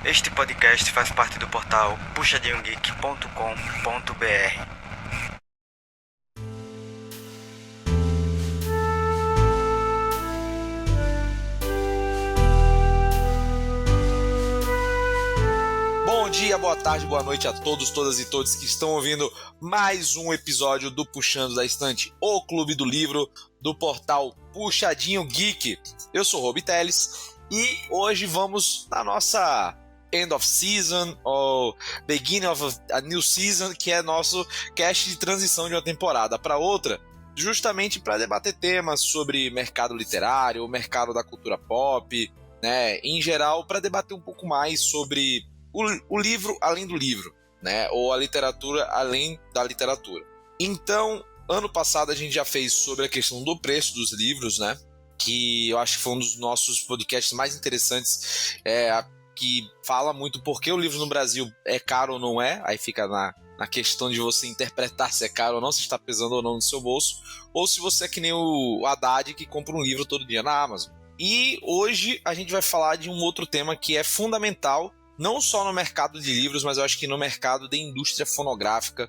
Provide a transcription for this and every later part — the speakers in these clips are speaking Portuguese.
Este podcast faz parte do portal puxadinhogeek.com.br. Bom dia, boa tarde, boa noite a todos, todas e todos que estão ouvindo mais um episódio do Puxando da Estante, o clube do livro do portal Puxadinho Geek. Eu sou o Robi Teles e hoje vamos na nossa End of Season ou Beginning of a New Season, que é nosso cast de transição de uma temporada para outra, justamente para debater temas sobre mercado literário, o mercado da cultura pop, né, em geral, para debater um pouco mais sobre o livro além do livro, né? Ou a literatura além da literatura. Então, ano passado a gente já fez sobre a questão do preço dos livros, né? Que eu acho que foi um dos nossos podcasts mais interessantes, que fala muito porque o livro no Brasil é caro ou não é, aí fica na questão de você interpretar se é caro ou não, se está pesando ou não no seu bolso, ou se você é que nem o Haddad que compra um livro todo dia na Amazon. E hoje a gente vai falar de um outro tema que é fundamental, não só no mercado de livros, mas eu acho que no mercado da indústria fonográfica,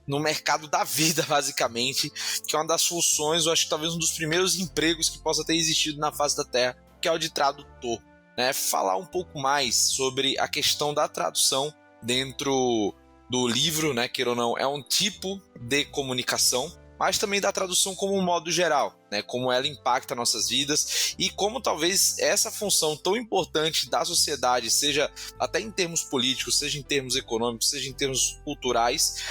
no mercado da vida, basicamente, que é uma das funções, eu acho que talvez um dos primeiros empregos que possa ter existido na face da Terra, que é o de tradutor, né? Falar um pouco mais sobre a questão da tradução dentro do livro, né? Queira ou não, é um tipo de comunicação, mas também da tradução como um modo geral, né? Como ela impacta nossas vidas e como talvez essa função tão importante da sociedade, seja até em termos políticos, seja em termos econômicos, seja em termos culturais,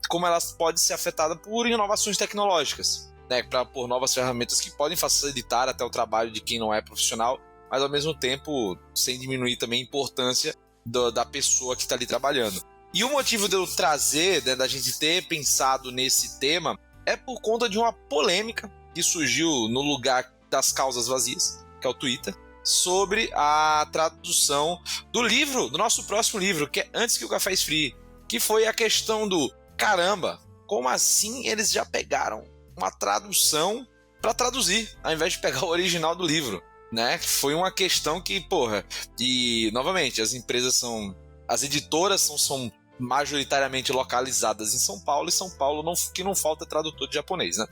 como ela pode ser afetada por inovações tecnológicas, né? Por novas ferramentas que podem facilitar até o trabalho de quem não é profissional, mas ao mesmo tempo sem diminuir também a importância da pessoa que está ali trabalhando. E o motivo de eu trazer, né, da gente ter pensado nesse tema, é por conta de uma polêmica que surgiu no lugar das causas vazias, que é o Twitter, sobre a tradução do livro, do nosso próximo livro, que é Antes que o Café Esfrie, que foi a questão do, caramba, como assim eles já pegaram uma tradução para traduzir, ao invés de pegar o original do livro, né? Foi uma questão que, porra, e novamente, as editoras são majoritariamente localizadas em São Paulo, e São Paulo que não falta tradutor de japonês, né?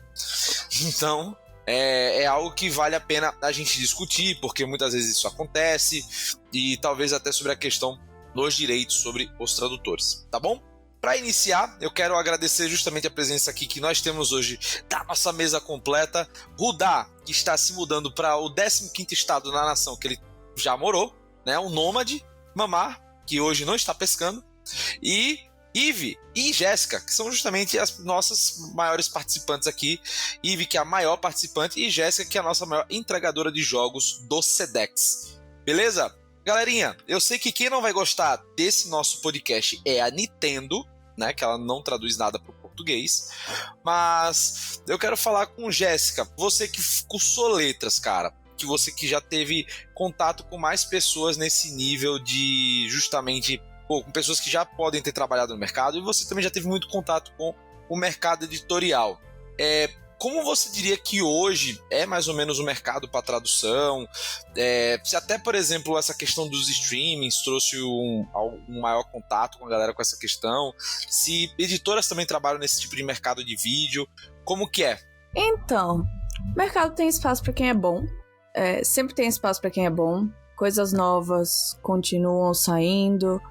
Então, é algo que vale a pena a gente discutir, porque muitas vezes isso acontece, e talvez até sobre a questão dos direitos sobre os tradutores, tá bom? Para iniciar, eu quero agradecer justamente a presença aqui que nós temos hoje da nossa mesa completa. Rudá, que está se mudando para o 15º estado na nação que ele já morou, né? O Nômade, Mamar, que hoje não está pescando, e Ive e Jéssica, que são justamente as nossas maiores participantes aqui. Ive, que é a maior participante, e Jéssica, que é a nossa maior entregadora de jogos do Sedex. Beleza? Galerinha, eu sei que quem não vai gostar desse nosso podcast é a Nintendo, né, que ela não traduz nada para o português, mas eu quero falar com Jéssica, você que cursou letras, cara, que você que já teve contato com mais pessoas nesse nível de justamente com pessoas que já podem ter trabalhado no mercado, e você também já teve muito contato com o mercado editorial. Como você diria que hoje é mais ou menos o mercado para tradução? Se até, por exemplo, essa questão dos streamings trouxe um maior contato com a galera com essa questão, se editoras também trabalham nesse tipo de mercado de vídeo, como que é? Então, o mercado tem espaço para quem é bom, sempre tem espaço para quem é bom, coisas novas continuam saindo,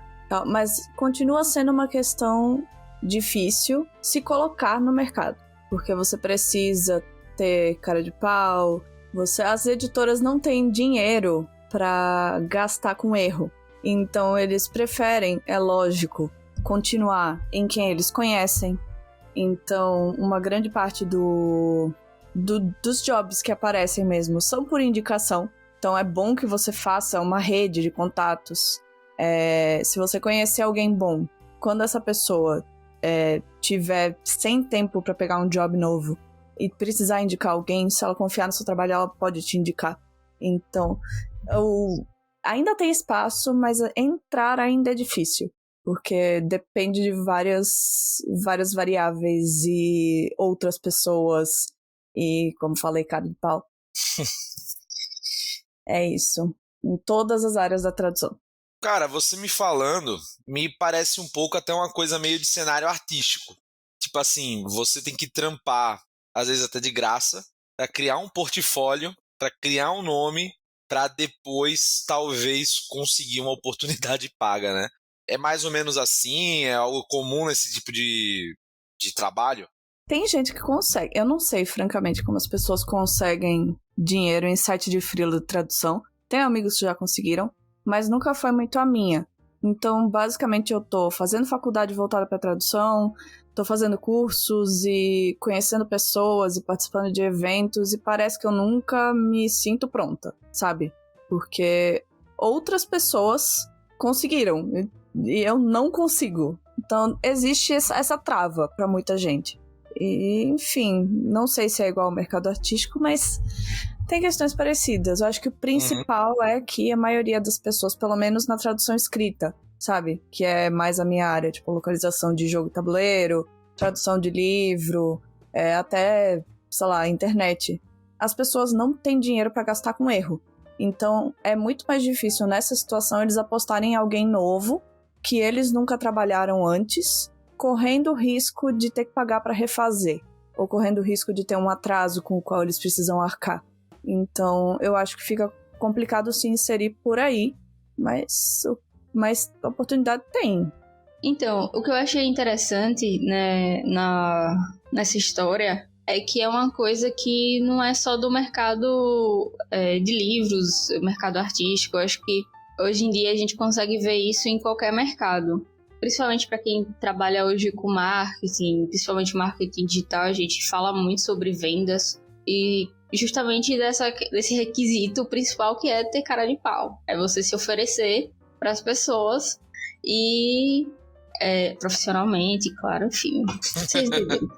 mas continua sendo uma questão difícil se colocar no mercado, porque você precisa ter cara de pau, as editoras não têm dinheiro para gastar com erro, então eles preferem, é lógico, continuar em quem eles conhecem. Então, uma grande parte dos jobs que aparecem mesmo são por indicação. Então, é bom que você faça uma rede de contatos. Se você conhecer alguém bom, quando essa pessoa tiver sem tempo para pegar um job novo e precisar indicar alguém, se ela confiar no seu trabalho, ela pode te indicar. Então, ainda tem espaço, mas entrar ainda é difícil, porque depende de várias variáveis e outras pessoas e, como falei, cara de pau. É isso. Em todas as áreas da tradução. Cara, você me falando, me parece um pouco até uma coisa meio de cenário artístico. Tipo assim, você tem que trampar, às vezes até de graça, pra criar um portfólio, pra criar um nome, pra depois talvez conseguir uma oportunidade paga, né? É mais ou menos assim? É algo comum nesse tipo de trabalho? Tem gente que consegue. Eu não sei, francamente, como as pessoas conseguem dinheiro em site de freela de tradução. Tenho amigos que já conseguiram, mas nunca foi muito a minha. Então, basicamente, eu tô fazendo faculdade voltada para tradução, tô fazendo cursos e conhecendo pessoas e participando de eventos, e parece que eu nunca me sinto pronta, sabe? Porque outras pessoas conseguiram e eu não consigo. Então, existe essa trava para muita gente. E, enfim, não sei se é igual ao mercado artístico, mas tem questões parecidas. Eu acho que o principal é que a maioria das pessoas, pelo menos na tradução escrita, sabe? Que é mais a minha área, tipo localização de jogo e tabuleiro, tradução de livro, até, sei lá, internet. As pessoas não têm dinheiro pra gastar com erro. Então, é muito mais difícil nessa situação eles apostarem em alguém novo, que eles nunca trabalharam antes, correndo o risco de ter que pagar para refazer, ou correndo o risco de ter um atraso com o qual eles precisam arcar. Então, eu acho que fica complicado se inserir por aí, mas oportunidade tem. Então, o que eu achei interessante, né, nessa história é que é uma coisa que não é só do mercado de livros, mercado artístico. Eu acho que hoje em dia a gente consegue ver isso em qualquer mercado. Principalmente para quem trabalha hoje com marketing, principalmente marketing digital, a gente fala muito sobre vendas e justamente desse requisito principal que é ter cara de pau. É você se oferecer para as pessoas e profissionalmente, claro, enfim, vocês entenderam.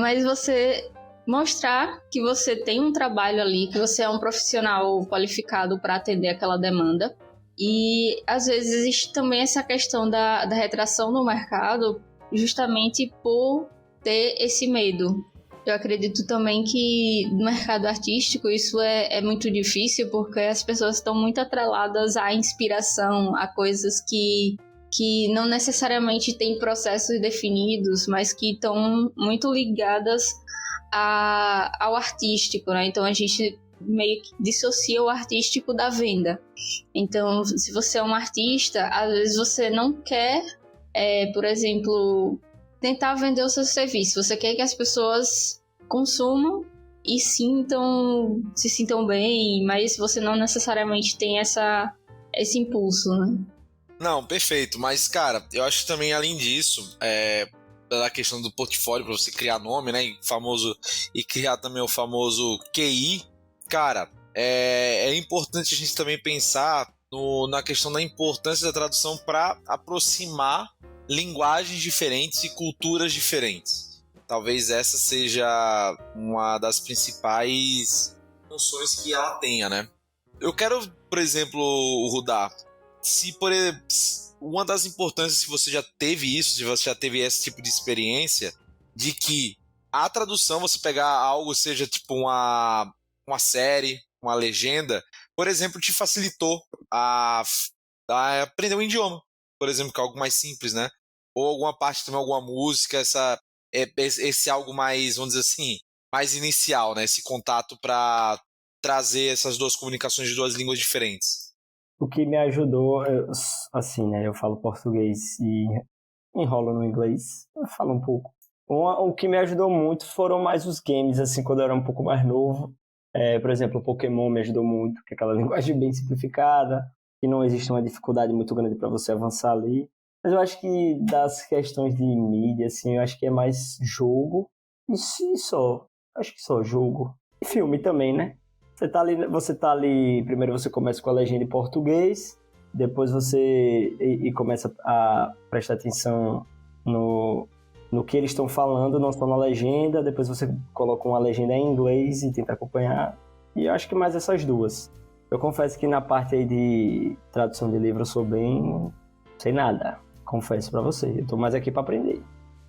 Mas você mostrar que você tem um trabalho ali, que você é um profissional qualificado para atender aquela demanda. E às vezes existe também essa questão da retração no mercado justamente por ter esse medo. Eu acredito também que no mercado artístico isso é muito difícil porque as pessoas estão muito atreladas à inspiração, a coisas que não necessariamente têm processos definidos, mas que estão muito ligadas ao artístico, né? Então a gente meio que dissocia o artístico da venda. Então, se você é um artista, às vezes você não quer, por exemplo, tentar vender o seu serviço. Você quer que as pessoas consumam e se sintam bem, mas você não necessariamente tem esse impulso, né? Não, perfeito. Mas, cara, eu acho que também, além disso, da questão do portfólio, para você criar nome, né? E criar também o famoso QI. Cara, é importante a gente também pensar na questão da importância da tradução para aproximar linguagens diferentes e culturas diferentes. Talvez essa seja uma das principais funções que ela tenha, né? Eu quero, por exemplo, Rudá, uma das importâncias, se você já teve isso, se você já teve esse tipo de experiência, de que a tradução, você pegar algo, seja tipo uma série, uma legenda, por exemplo, te facilitou a aprender um idioma, por exemplo, que é algo mais simples, né? Ou alguma parte também, alguma música, esse algo mais, vamos dizer assim, mais inicial, né? Esse contato para trazer essas duas comunicações de duas línguas diferentes. O que me ajudou, assim, né? Eu falo português e enrolo no inglês, eu falo um pouco. O que me ajudou muito foram mais os games, assim, quando eu era um pouco mais novo. Por exemplo, o Pokémon me ajudou muito, que é aquela linguagem bem simplificada, que não existe uma dificuldade muito grande para você avançar ali. Mas eu acho que das questões de mídia, assim, eu acho que é mais jogo e só. Acho que só jogo. E filme também, né? Você tá ali, primeiro você começa com a legenda em português, depois você começa a prestar atenção no que eles estão falando, não só na legenda, depois você coloca uma legenda em inglês e tenta acompanhar. E eu acho que mais essas duas. Eu confesso que na parte aí de tradução de livro eu sou bem... sem nada, confesso pra você. Eu tô mais aqui pra aprender.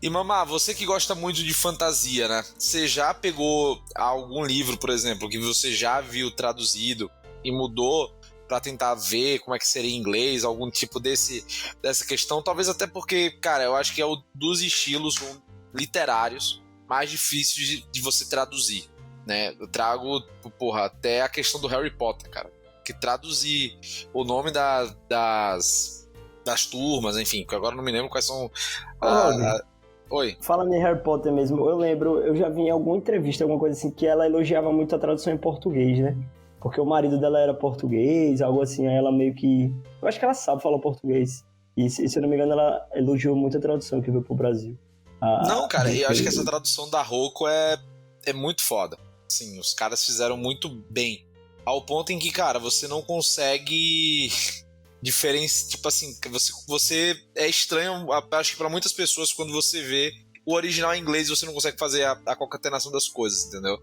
E Mamá, você que gosta muito de fantasia, né? Você já pegou algum livro, por exemplo, que você já viu traduzido e mudou pra tentar ver como é que seria em inglês, algum tipo dessa questão. Talvez até porque, cara, eu acho que é um dos estilos literários mais difíceis de você traduzir, né? Eu trago, porra, até a questão do Harry Potter, cara. Que traduzir o nome das turmas, enfim, que agora eu não me lembro quais são... Oi. Falando em Harry Potter mesmo, eu lembro, eu já vi em alguma entrevista, alguma coisa assim, que ela elogiava muito a tradução em português, né? Porque o marido dela era português, algo assim, aí ela meio que... Eu acho que ela sabe falar português. E se eu não me engano, ela elogiou muito a tradução que veio pro Brasil. Não, cara, eu acho que essa tradução da Roku é muito foda. Assim, os caras fizeram muito bem. Ao ponto em que, cara, você não consegue diferenciar, tipo assim, você é estranho, acho que pra muitas pessoas, quando você vê o original em inglês, você não consegue fazer a concatenação das coisas, entendeu?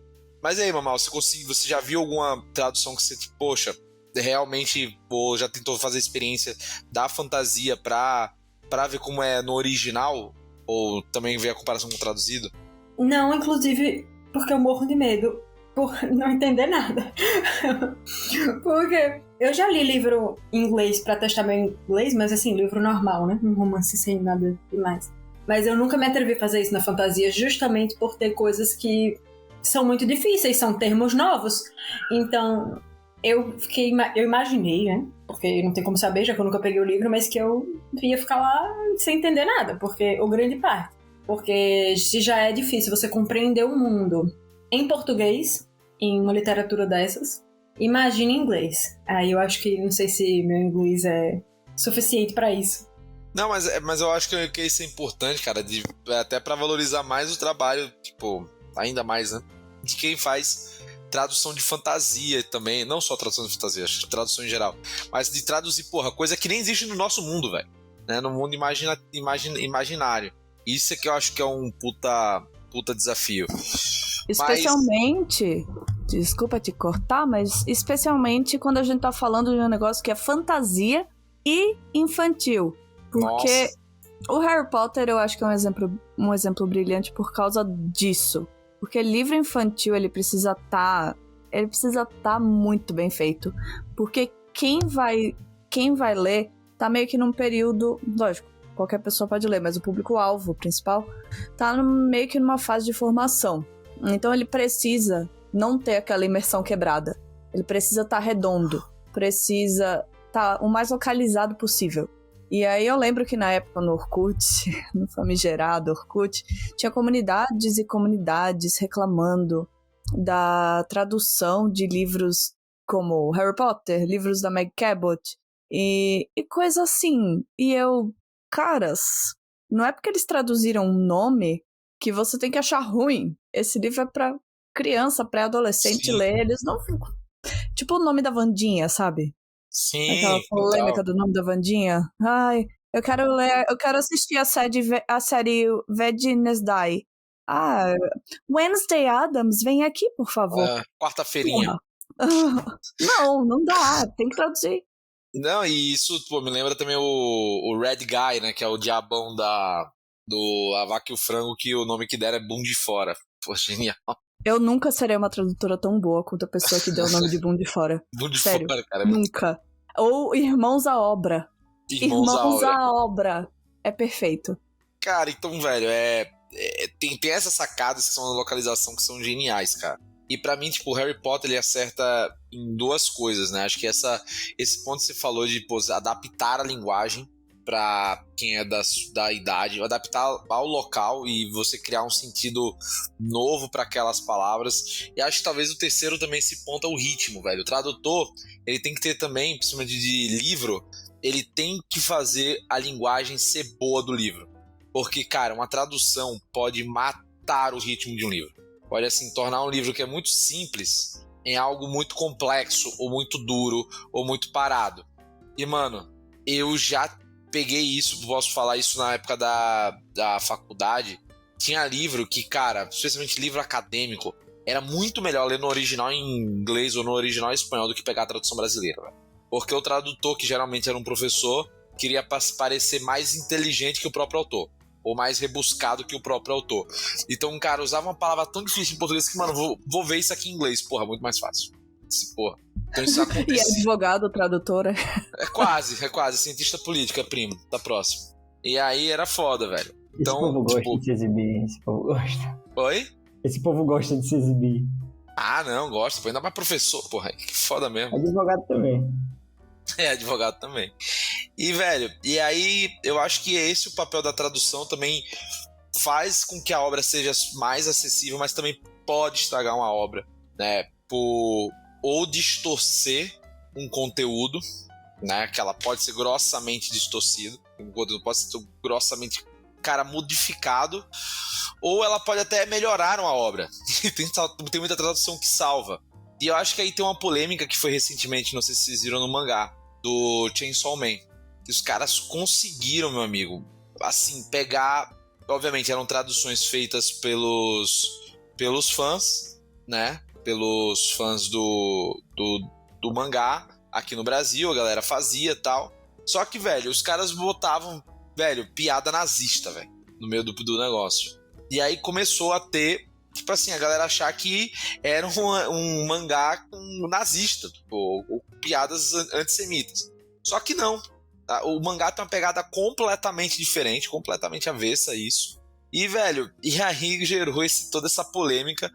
Mas aí, Mamal, você já viu alguma tradução que você, tipo, poxa, realmente, ou já tentou fazer a experiência da fantasia pra ver como é no original? Ou também ver a comparação com o traduzido? Não, inclusive, porque eu morro de medo por não entender nada. Porque eu já li livro em inglês pra testar meu inglês, mas assim, livro normal, né? Um romance sem nada demais. Mas eu nunca me atrevi a fazer isso na fantasia, justamente por ter coisas que são muito difíceis, são termos novos. Então, eu imaginei, né? Porque não tem como saber, já que eu nunca peguei o livro, mas que eu ia ficar lá sem entender nada, ou grande parte. Porque se já é difícil você compreender o mundo em português, em uma literatura dessas, imagine em inglês. Aí eu acho que, não sei se meu inglês é suficiente pra isso. Não, mas eu acho que isso é importante, cara, até pra valorizar mais o trabalho, tipo, ainda mais, né? De quem faz tradução de fantasia também, não só tradução de fantasia, acho que tradução em geral, mas de traduzir, porra, coisa que nem existe no nosso mundo, velho, né? No mundo imaginário. Isso é que eu acho que é um puta desafio. Especialmente, desculpa te cortar, mas especialmente quando a gente tá falando de um negócio que é fantasia e infantil. Porque o Harry Potter eu acho que é um exemplo brilhante por causa disso. Porque livro infantil, ele precisa tá muito bem feito. Porque quem vai ler tá meio que num período... Lógico, qualquer pessoa pode ler, mas o público-alvo principal tá meio que numa fase de formação. Então ele precisa não ter aquela imersão quebrada. Ele precisa estar redondo. Precisa estar o mais localizado possível. E aí eu lembro que na época no Orkut, no famigerado Orkut, tinha comunidades e comunidades reclamando da tradução de livros como Harry Potter, livros da Meg Cabot e coisa assim. E eu, caras, não é porque eles traduziram um nome que você tem que achar ruim. Esse livro é pra criança, pré-adolescente ler. Eles não... Tipo o nome da Wandinha, sabe? Sim, aquela polêmica total. do nome da Wandinha. Ai, eu quero assistir a série Wednesday. Ah, Wednesday Addams, vem aqui, por favor. Quarta-feirinha. Não dá, tem que traduzir. Não, e isso, pô, me lembra também o Red Guy, né, que é o diabão do A Vaca e o Frango, que o nome que deram é Boom de Fora. Pô, genial. Eu nunca serei uma tradutora tão boa quanto a pessoa que deu o nome de Boom de Fora. Boom de Sério, Fora, cara. nunca. Ou Irmãos à Obra. Irmãos à Obra. É perfeito. Cara, então, velho, tem essas sacadas que são na localização que são geniais, cara. E pra mim, tipo, o Harry Potter, ele acerta em duas coisas, né? Acho que esse ponto que você falou de, pô, adaptar a linguagem pra quem é da idade, adaptar ao local e você criar um sentido novo pra aquelas palavras. E acho que talvez o terceiro também, esse ponto é o ritmo, velho. O tradutor, ele tem que ter também, principalmente de livro, ele tem que fazer a linguagem ser boa do livro. Porque, cara, uma tradução pode matar o ritmo de um livro. Pode, assim, tornar um livro que é muito simples em algo muito complexo, ou muito duro, ou muito parado. E, mano, eu já peguei isso, posso falar isso na época da faculdade. Tinha livro que, cara, especialmente livro acadêmico, era muito melhor ler no original em inglês ou no original em espanhol do que pegar a tradução brasileira, velho. Porque o tradutor, que geralmente era um professor, queria parecer mais inteligente que o próprio autor. Ou mais rebuscado que o próprio autor. Então, cara, usava uma palavra tão difícil em português que, mano, vou ver isso aqui em inglês. Porra, muito mais fácil. Porra. Então isso E acontece. advogado, tradutora. É quase. Cientista política, primo. Tá próximo. E aí era foda, velho. Então, esse povo gosta tipo... de se exibir. Esse povo gosta. Oi? Esse povo gosta de se exibir. Ah, não, gosta. Pô, ainda mais professor. Porra, que foda mesmo. Advogado também. É, advogado também. E, velho, e aí eu acho que esse o papel da tradução também faz com que a obra seja mais acessível, mas também pode estragar uma obra, né? Por ou distorcer um conteúdo, né? Que ela pode ser grossamente distorcida, um conteúdo pode ser grossamente, cara, modificado, ou ela pode até melhorar uma obra. Tem muita tradução que salva. E eu acho que aí tem uma polêmica que foi recentemente, não sei se vocês viram no mangá, do Chainsaw Man. Que os caras conseguiram, meu amigo, assim, pegar... Obviamente eram traduções feitas pelos fãs, né? Pelos fãs do mangá aqui no Brasil, a galera fazia e tal. Só que, velho, os caras botavam, velho, piada nazista, velho, no meio do negócio. E aí começou a ter, tipo assim, a galera achar que era um mangá com nazista, tipo, ou piadas antissemitas. Só que não. O mangá tem uma pegada completamente diferente, completamente avessa a isso. E, velho, e aí gerou toda essa polêmica,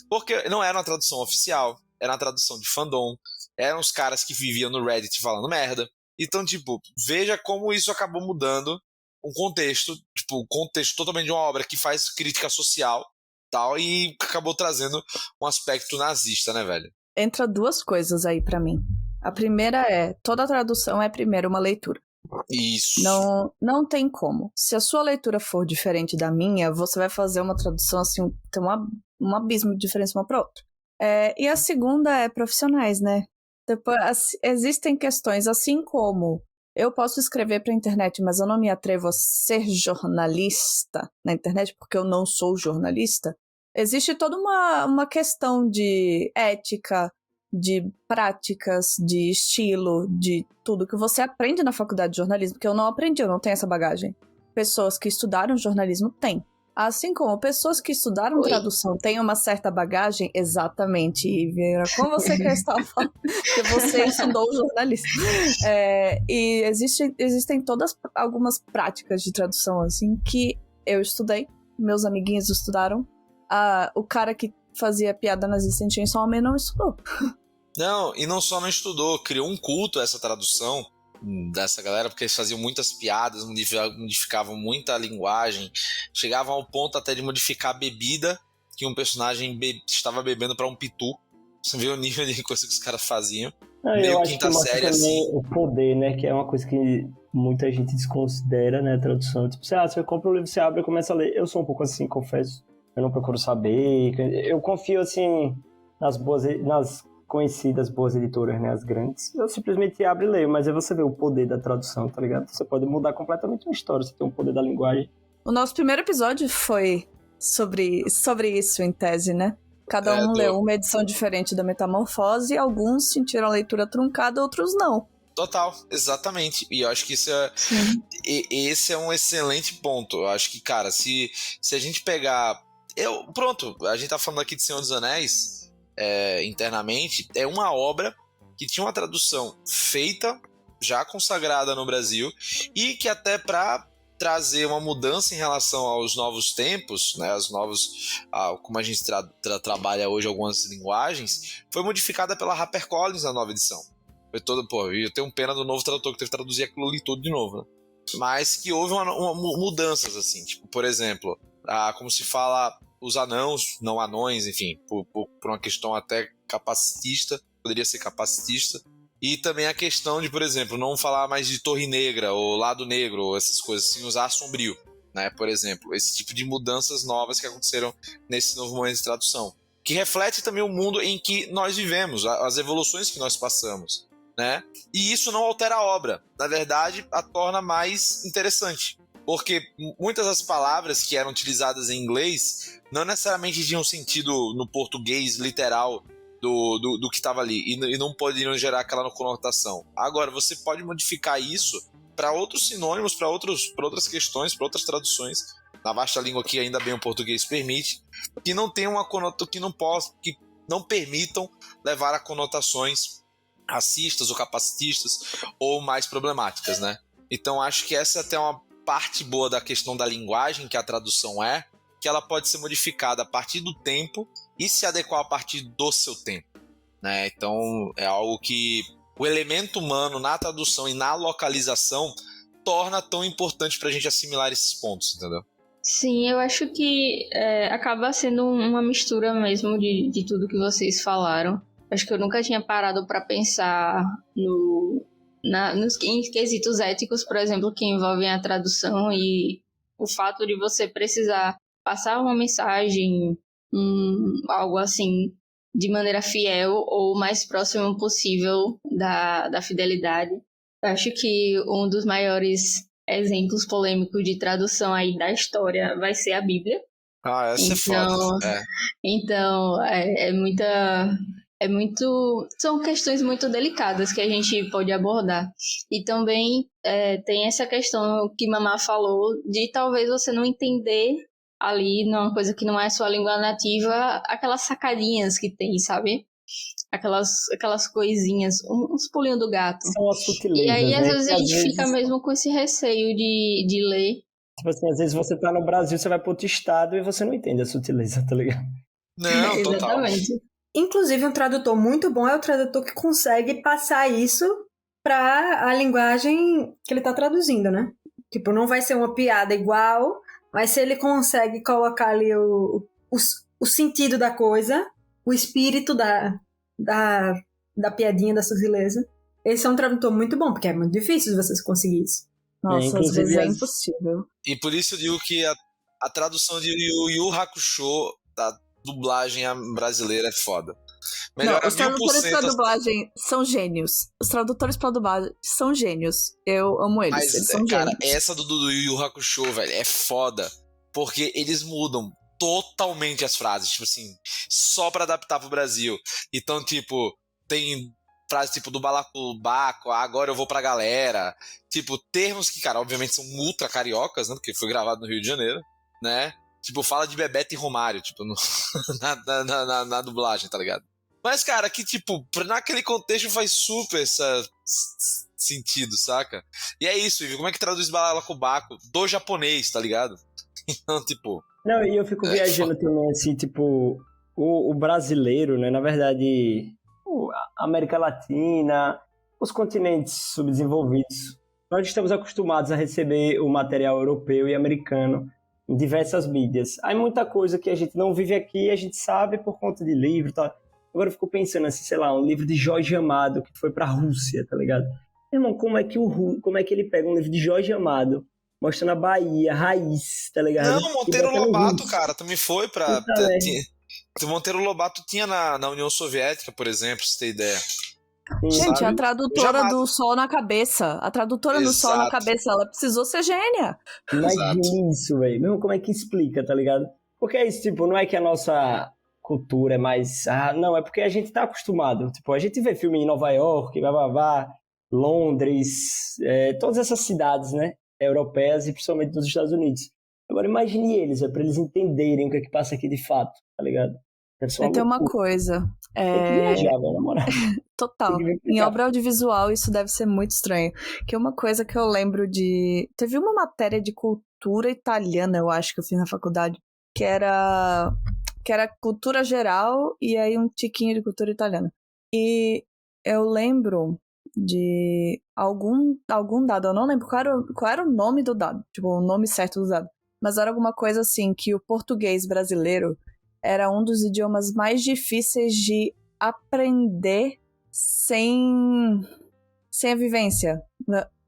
porque não era uma tradução oficial, era uma tradução de fandom, eram os caras que viviam no Reddit falando merda. Então, tipo, veja como isso acabou mudando um contexto, tipo, um contexto totalmente de uma obra que faz crítica social tal, e acabou trazendo um aspecto nazista, né, velho? Entra duas coisas aí pra mim. A primeira é, toda tradução é primeiro uma leitura. Isso. Não tem como. Se a sua leitura for diferente da minha, você vai fazer uma tradução assim, tem um abismo de diferença uma pra outra. E a segunda é profissionais, né? Depois, existem questões, assim como eu posso escrever pra internet, mas eu não me atrevo a ser jornalista na internet, porque eu não sou jornalista. Existe toda uma questão de ética, de práticas, de estilo, de tudo que você aprende na faculdade de jornalismo, que eu não aprendi, eu não tenho essa bagagem. Pessoas que estudaram jornalismo têm. Assim como pessoas que estudaram tradução têm uma certa bagagem, exatamente, Ivera, como você quer estar falando, que você estudou jornalismo. E existem algumas práticas de tradução, assim, que eu estudei, meus amiguinhos estudaram, o cara que fazia piada nazista em Chainsaw Man não estudou. Não, e não só não estudou, criou um culto a essa tradução dessa galera, porque eles faziam muitas piadas, modificavam muita linguagem, chegavam ao ponto até de modificar a bebida que um personagem estava bebendo para um pitu. Você vê o nível de coisa que os caras faziam. Eu acho quinta que mostra série, também assim. o poder, né? Que é uma coisa que muita gente desconsidera, né? A tradução. Tipo, você compra um livro, você abre e começa a ler. Eu sou um pouco assim, confesso. Eu não procuro saber. Eu confio, assim, nas conhecidas boas editoras, né? As grandes. Eu simplesmente abro e leio. Mas aí você vê o poder da tradução, tá ligado? Você pode mudar completamente uma história. Você tem o poder da linguagem. O nosso primeiro episódio foi sobre isso, em tese, né? Cada um leu uma edição diferente da Metamorfose e alguns sentiram a leitura truncada, outros não. Total, exatamente. E eu acho que esse é um excelente ponto. Eu acho que, cara, se a gente pegar... Pronto, a gente tá falando aqui de Senhor dos Anéis internamente. É uma obra que tinha uma tradução feita, já consagrada no Brasil, e que até para trazer uma mudança em relação aos novos tempos, né, como a gente trabalha hoje algumas linguagens, foi modificada pela HarperCollins na nova edição. Foi todo, eu tenho pena do novo tradutor que teve que traduzir aquilo ali tudo de novo, né? Mas que houve mudanças, assim, tipo, por exemplo, como se fala os anãos, não anões, enfim, por uma questão até capacitista, poderia ser capacitista. E também a questão de, por exemplo, não falar mais de Torre Negra ou Lado Negro, ou essas coisas assim, usar Sombrio, né? Por exemplo, esse tipo de mudanças novas que aconteceram nesse novo momento de tradução. Que reflete também o mundo em que nós vivemos, as evoluções que nós passamos, né? E isso não altera a obra. Na verdade, a torna mais interessante. Porque muitas das palavras que eram utilizadas em inglês não necessariamente tinham sentido no português literal do que estava ali, e não poderiam gerar aquela conotação. Agora, você pode modificar isso para outros sinônimos, para outras questões, para outras traduções, na vasta língua que ainda bem o português permite, que não tem uma conotação, que não permitam levar a conotações racistas ou capacitistas ou mais problemáticas, né? Então acho que essa é até uma parte boa da questão da linguagem que a tradução que ela pode ser modificada a partir do tempo e se adequar a partir do seu tempo, né? Então é algo que o elemento humano na tradução e na localização torna tão importante pra gente assimilar esses pontos, entendeu? Sim, eu acho que acaba sendo uma mistura mesmo de tudo que vocês falaram. Acho que eu nunca tinha parado para pensar nos quesitos éticos, por exemplo, que envolvem a tradução e o fato de você precisar passar uma mensagem, algo assim, de maneira fiel ou o mais próximo possível da fidelidade. Eu acho que um dos maiores exemplos polêmicos de tradução aí da história vai ser a Bíblia. Essa é foda. Então, são questões muito delicadas que a gente pode abordar. E também tem essa questão que Mamá falou de talvez você não entender ali, numa coisa que não é sua língua nativa, aquelas sacadinhas que tem, sabe? Aquelas coisinhas, uns pulinhos do gato. São as sutilezas, e aí, às né? vezes, a gente fica mesmo com esse receio de ler. Tipo assim, às vezes você tá no Brasil, você vai pro outro estado e você não entende a sutileza, tá ligado? Não, total. Exatamente. Inclusive, um tradutor muito bom é o tradutor que consegue passar isso para a linguagem que ele tá traduzindo, né? Tipo, não vai ser uma piada igual, mas se ele consegue colocar ali o sentido da coisa, o espírito da piadinha, da sutileza, esse é um tradutor muito bom, porque é muito difícil você conseguir isso. Nossa, às vezes é impossível. E por isso eu digo que a tradução de Yu Yu Hakusho da dublagem brasileira é foda. Não, os tradutores pra dublagem são gênios. Os tradutores pra dublagem são gênios. Eu amo eles. Mas, eles são cara, gênios. essa do Yu Yu Hakusho, velho, é foda. Porque eles mudam totalmente as frases, tipo assim, só pra adaptar pro Brasil. Então, tipo, tem frase tipo do balacobaco, agora eu vou pra galera. Tipo, termos que, cara, obviamente são ultra cariocas, né? Porque foi gravado no Rio de Janeiro, né? Tipo, fala de Bebeto e Romário, tipo, na dublagem, tá ligado? Mas, cara, que, tipo, naquele contexto faz super sentido, saca? E é isso, Ivi, como é que traduz balacobaco do japonês, tá ligado? Então, tipo... Não, e eu fico viajando também, assim, tipo, o brasileiro, né, na verdade, a América Latina, os continentes subdesenvolvidos, nós estamos acostumados a receber o material europeu e americano em diversas mídias. Há muita coisa que a gente não vive aqui, a gente sabe por conta de livro, tá? Agora eu fico pensando assim, sei lá, um livro de Jorge Amado que foi pra Rússia, tá ligado? Irmão, como é que ele pega um livro de Jorge Amado, mostrando a Bahia, raiz, tá ligado? Não, Monteiro Lobato, cara, também foi pra... Monteiro Lobato tinha na União Soviética, por exemplo, se tem ideia. Gente, a tradutora do Sol na Cabeça. A tradutora do Sol na Cabeça, ela precisou ser gênia. Imagina isso, velho. Não, como é que explica, tá ligado? Porque é isso, tipo, não é que a nossa cultura é mais... não, é porque a gente tá acostumado. Tipo, a gente vê filme em Nova York, Londres, todas essas cidades, né? Europeias e principalmente dos Estados Unidos. Agora imagine eles, pra eles entenderem o que é que passa aqui de fato, tá ligado? Tem uma coisa. Tem que viajar, velho, na moral. Total. Em obra audiovisual isso deve ser muito estranho. Que é uma coisa que eu lembro de... Teve uma matéria de cultura italiana, eu acho, que eu fiz na faculdade, que era cultura geral e aí um tiquinho de cultura italiana. E eu lembro de algum dado, eu não lembro qual era o nome do dado, tipo, o nome certo do dado, mas era alguma coisa assim, que o português brasileiro era um dos idiomas mais difíceis de aprender sem a vivência.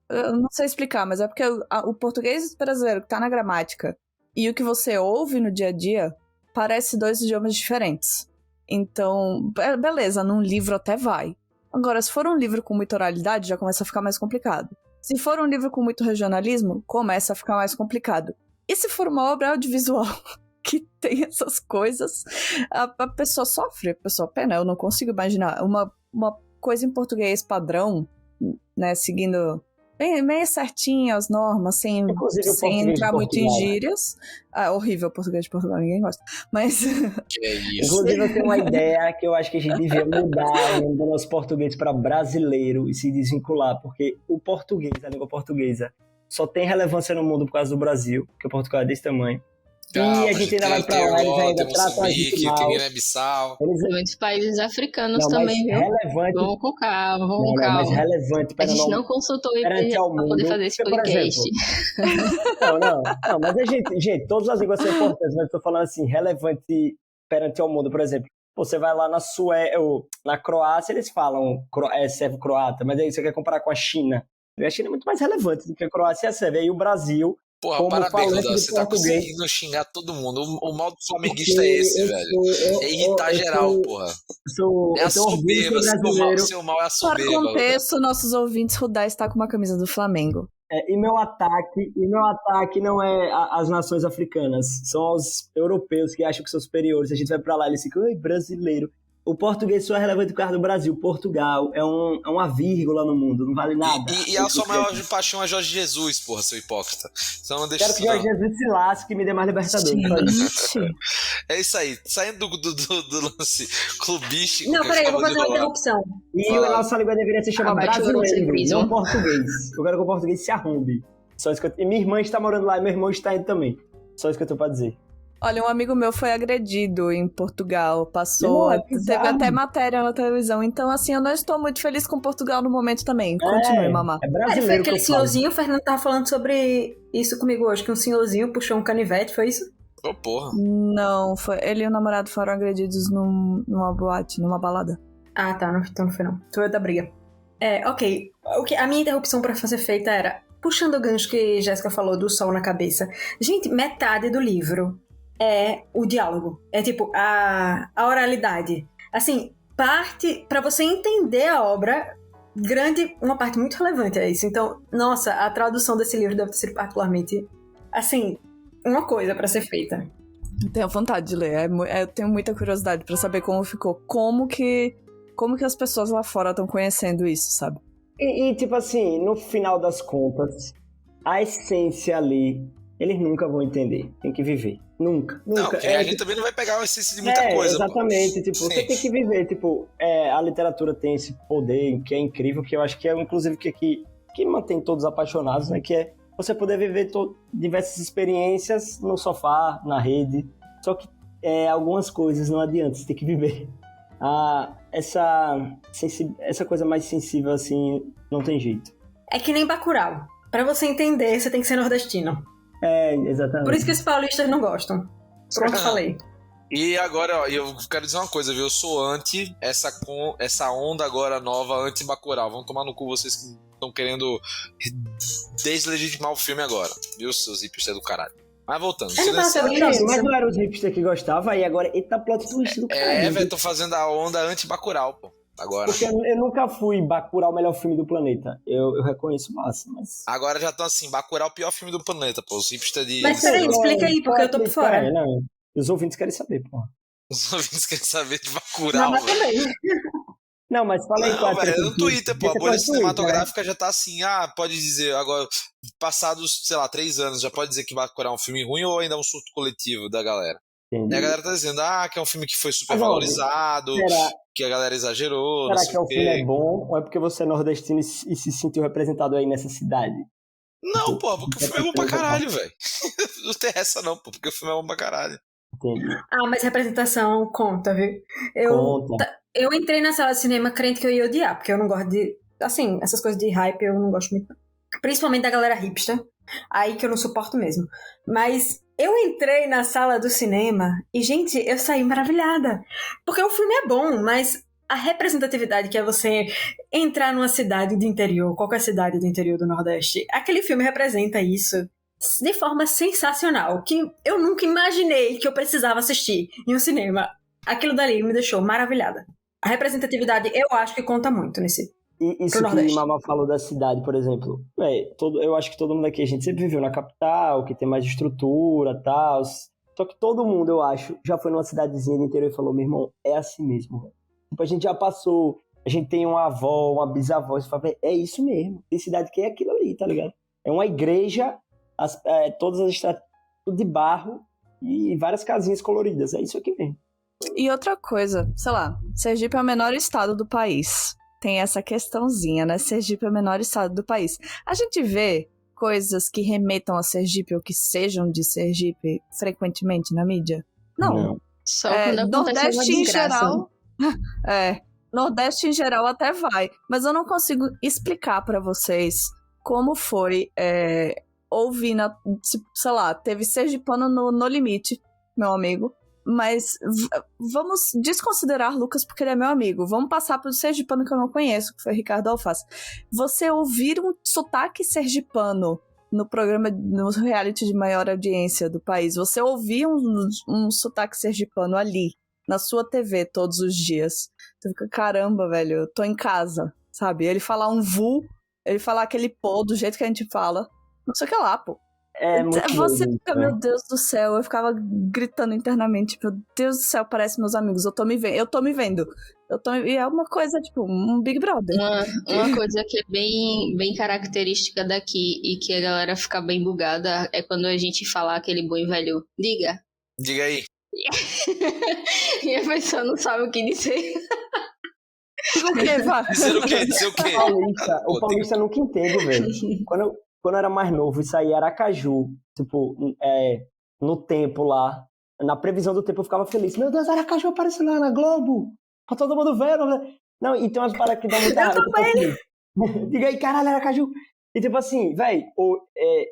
Eu não sei explicar, mas é porque o português brasileiro que tá na gramática e o que você ouve no dia a dia parece dois idiomas diferentes. Então, beleza, num livro até vai. Agora, se for um livro com muita oralidade, já começa a ficar mais complicado. Se for um livro com muito regionalismo, começa a ficar mais complicado. E se for uma obra audiovisual que tem essas coisas, a pessoa sofre, a pessoa pena. Eu não consigo imaginar uma coisa em português padrão, né, seguindo bem certinho as normas, sem Inclusive o português de entrar muito em Portugal, né? gírias. Ah, horrível o português de Portugal, ninguém gosta. Mas Que é isso. Inclusive, eu tenho uma ideia que eu acho que a gente devia mudar o nome do nosso português para brasileiro e se desvincular, porque o português, a língua portuguesa, só tem relevância no mundo por causa do Brasil, porque Portugal é desse tamanho. Calma, E a gente ainda vai pra lá, eles ainda tem tratam a gente Moçambique, mal. tem Guiné-Bissau. Eles... Tem muitos países africanos Não, mas também, viu? relevante... Vamos com calma, vamos Não, com não, mas calma. relevante A para gente não consultou o perante IBGE ao pra poder mundo, fazer esse porque, por podcast. Não, mas a gente, todas as línguas são importantes, mas eu tô falando assim, relevante perante ao mundo, por exemplo. Você vai lá na Suécia, na Croácia, eles falam servo-croata, mas aí você quer comparar com a China. A China é muito mais relevante do que a Croácia e a Sérvia. E o Brasil, Porra, como parabéns, falante Rodolfo. de Você tá português... conseguindo xingar todo mundo. O mal do flamenguista é esse, velho. É irritar geral, porra. É a soberba. Seu mal é a para soberba. contexto, nossos ouvintes, Rudá está com uma camisa do Flamengo. E meu ataque não é as nações africanas, são os europeus que acham que são superiores. A gente vai pra lá e eles ficam, ai, brasileiro. O português só é relevante por causa do Brasil. Portugal é uma vírgula no mundo, não vale nada. E a sua maior paixão é Jorge Jesus, porra, seu hipócrita. Você não deixa Quero que Jorge Jesus se lasque e me dê mais Libertadores. Gente. É isso aí. Saindo do lance clubístico. Não, que peraí, eu vou acabou de fazer uma rolar. interrupção. E a nossa língua deveria se chamar Abate o brasileiro, eurocentrismo. não português. Eu quero que o português se arrombe. Só isso que e minha irmã está morando lá e meu irmão está indo também. Só isso que eu tenho pra dizer. Olha, um amigo meu foi agredido em Portugal, passou, Não, é teve bizarro. até matéria na televisão, então assim, eu não estou muito feliz com Portugal no momento também. Continue, mamá. É Foi brasileiro que aquele eu falo. senhorzinho, o Fernando tava falando sobre isso comigo hoje, que um senhorzinho puxou um canivete, foi isso? Ô, porra. Não, ele e o namorado foram agredidos numa boate, numa balada. Ah, tá, então não foi não. Foi da briga. Ok. A minha interrupção pra ser feita era, puxando o gancho que Jéssica falou do sol na cabeça. Gente, metade do livro é o diálogo. É tipo, a oralidade. Assim, parte, pra você entender a obra, uma parte muito relevante é isso. Então, nossa, a tradução desse livro deve ter sido particularmente, assim, uma coisa pra ser feita. Tenho vontade de ler, eu tenho muita curiosidade pra saber como ficou, como que as pessoas lá fora estão conhecendo isso, sabe? E tipo assim, no final das contas, a essência ali, eles nunca vão entender. Tem que viver. Nunca. Não, porque a gente também não vai pegar o essência de muita coisa. Exatamente. Tipo, Sim. você tem que viver. Tipo, a literatura tem esse poder que é incrível, que eu acho que é, inclusive, que mantém todos apaixonados, né? Que é você poder viver diversas experiências no sofá, na rede. Só que algumas coisas não adianta, você tem que viver. Essa coisa mais sensível, assim, não tem jeito. É que nem Bacurau. Pra você entender, você tem que ser nordestino. Exatamente. Por isso que os paulistas não gostam. Pronto, falei. E agora, ó, eu quero dizer uma coisa, viu? Eu sou anti essa onda agora nova, anti-Bacurau. Vão tomar no cu vocês que estão querendo deslegitimar o filme agora. Viu, seus hipsters do caralho. Mas voltando. Mas não era os hipsters que gostavam, aí agora, eita, plot twist do caralho. Velho, tô fazendo a onda anti-Bacurau, pô. Agora. Porque eu nunca fui Bacurau o melhor filme do planeta. Eu reconheço massa, mas... Agora já estão assim, Bacurau é o pior filme do planeta, pô. Os hipsters de... Mas peraí, explica aí, porque eu tô por fora. Não, os ouvintes querem saber, pô. Os ouvintes querem saber de Bacurau. Não, também. Não, mas fala aí. Não, velho, no Twitter, pô. A bolha cinematográfica já tá assim, pode dizer, agora, passados, sei lá, 3 anos, já pode dizer que Bacurau é um filme ruim ou ainda é um surto coletivo da galera? Entendi. E a galera tá dizendo, que é um filme que foi super valorizado, que a galera exagerou. Será que o filme é bom ou é porque você é nordestino e se sentiu representado aí nessa cidade? Não, pô, porque o filme é bom pra caralho, velho. Não tem essa não, pô, porque o filme é bom pra caralho. Entendi. Mas representação conta, viu? Eu entrei na sala de cinema crente que eu ia odiar, porque eu não gosto de... Assim, essas coisas de hype eu não gosto muito. Principalmente da galera hipster. Aí que eu não suporto mesmo. Mas eu entrei na sala do cinema e, gente, eu saí maravilhada. Porque o filme é bom, mas a representatividade que é você entrar numa cidade do interior, qualquer cidade do interior do Nordeste, aquele filme representa isso de forma sensacional, que eu nunca imaginei que eu precisava assistir em um cinema. Aquilo dali me deixou maravilhada. A representatividade, eu acho que conta muito nesse... Isso que Mama falou da cidade, por exemplo, eu acho que todo mundo aqui, a gente sempre viveu na capital, que tem mais estrutura e tal, só que todo mundo, eu acho, já foi numa cidadezinha do interior e falou, meu irmão, é assim mesmo. Tipo, a gente já passou a gente tem uma avó, uma bisavó, você fala, é isso mesmo, tem cidade que é aquilo ali, tá ligado? É uma igreja, todas as estradas, tudo de barro e várias casinhas coloridas, é isso aqui mesmo. E outra coisa, sei lá, Sergipe é o menor estado do país. Tem essa questãozinha, né? Sergipe é o menor estado do país. A gente vê coisas que remetam a Sergipe ou que sejam de Sergipe frequentemente na mídia? Não. Só quando acontece uma Nordeste em desgraça. geral... Nordeste em geral até vai. Mas eu não consigo explicar pra vocês como foi ouvir, sei lá, teve Sergipano no Limite, meu amigo. Mas vamos desconsiderar Lucas porque ele é meu amigo. Vamos passar pro sergipano que eu não conheço, que foi Ricardo Alface. Você ouvir um sotaque sergipano no programa, no reality de maior audiência do país, você ouvir um sotaque sergipano ali, na sua TV, todos os dias. Você fica, caramba, velho, eu tô em casa, sabe? Ele falar um vu, ele falar aquele pô do jeito que a gente fala, não sei o que lá, pô. Você fica, meu Deus do céu, eu ficava gritando internamente, meu Deus do céu, parece meus amigos, eu tô me vendo. E é uma coisa, tipo, um Big Brother. Uma coisa que é bem característica daqui e que a galera fica bem bugada é quando a gente fala aquele bom e velho, diga. Diga aí. E a pessoa não sabe o que dizer. O quê, vá? Dizer o quê? O paulista nunca entende, velho. Quando eu era mais novo, isso aí era Aracaju. Tipo, no tempo lá, na previsão do tempo eu ficava feliz. Meu Deus, Aracaju apareceu lá na Globo. Pra todo mundo ver. Não, e tem umas paradas que dão muita raiva. Assim, diga aí, caralho, Aracaju. E tipo assim, velho,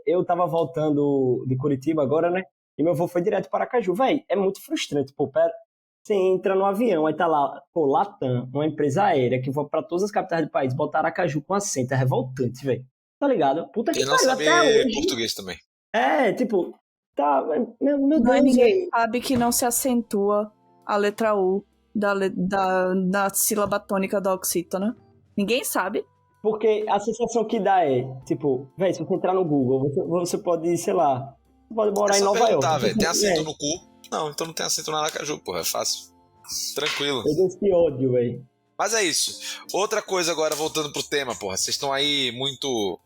eu tava voltando de Curitiba agora, né? E meu voo foi direto para Aracaju. Velho, é muito frustrante. Pô, você entra no avião, aí tá lá, pô, Latam, uma empresa aérea que voa pra todas as capitais do país, botar Aracaju com assento. É revoltante, velho. Tá ligado? Puta que pariu, não saber português também. Tipo, tá, meu Deus. Mas ninguém sabe que não se acentua a letra U da sílaba tônica da oxítona. Ninguém sabe. Porque a sensação que dá tipo, velho, se você entrar no Google, você pode, sei lá, você pode morar em Nova York. Tá, velho, tem acento no cu? Não, então não tem acento na Aracaju, porra, é fácil. Tranquilo. Esse ódio, velho. Mas é isso. Outra coisa agora, voltando pro tema, porra. Vocês estão aí muito...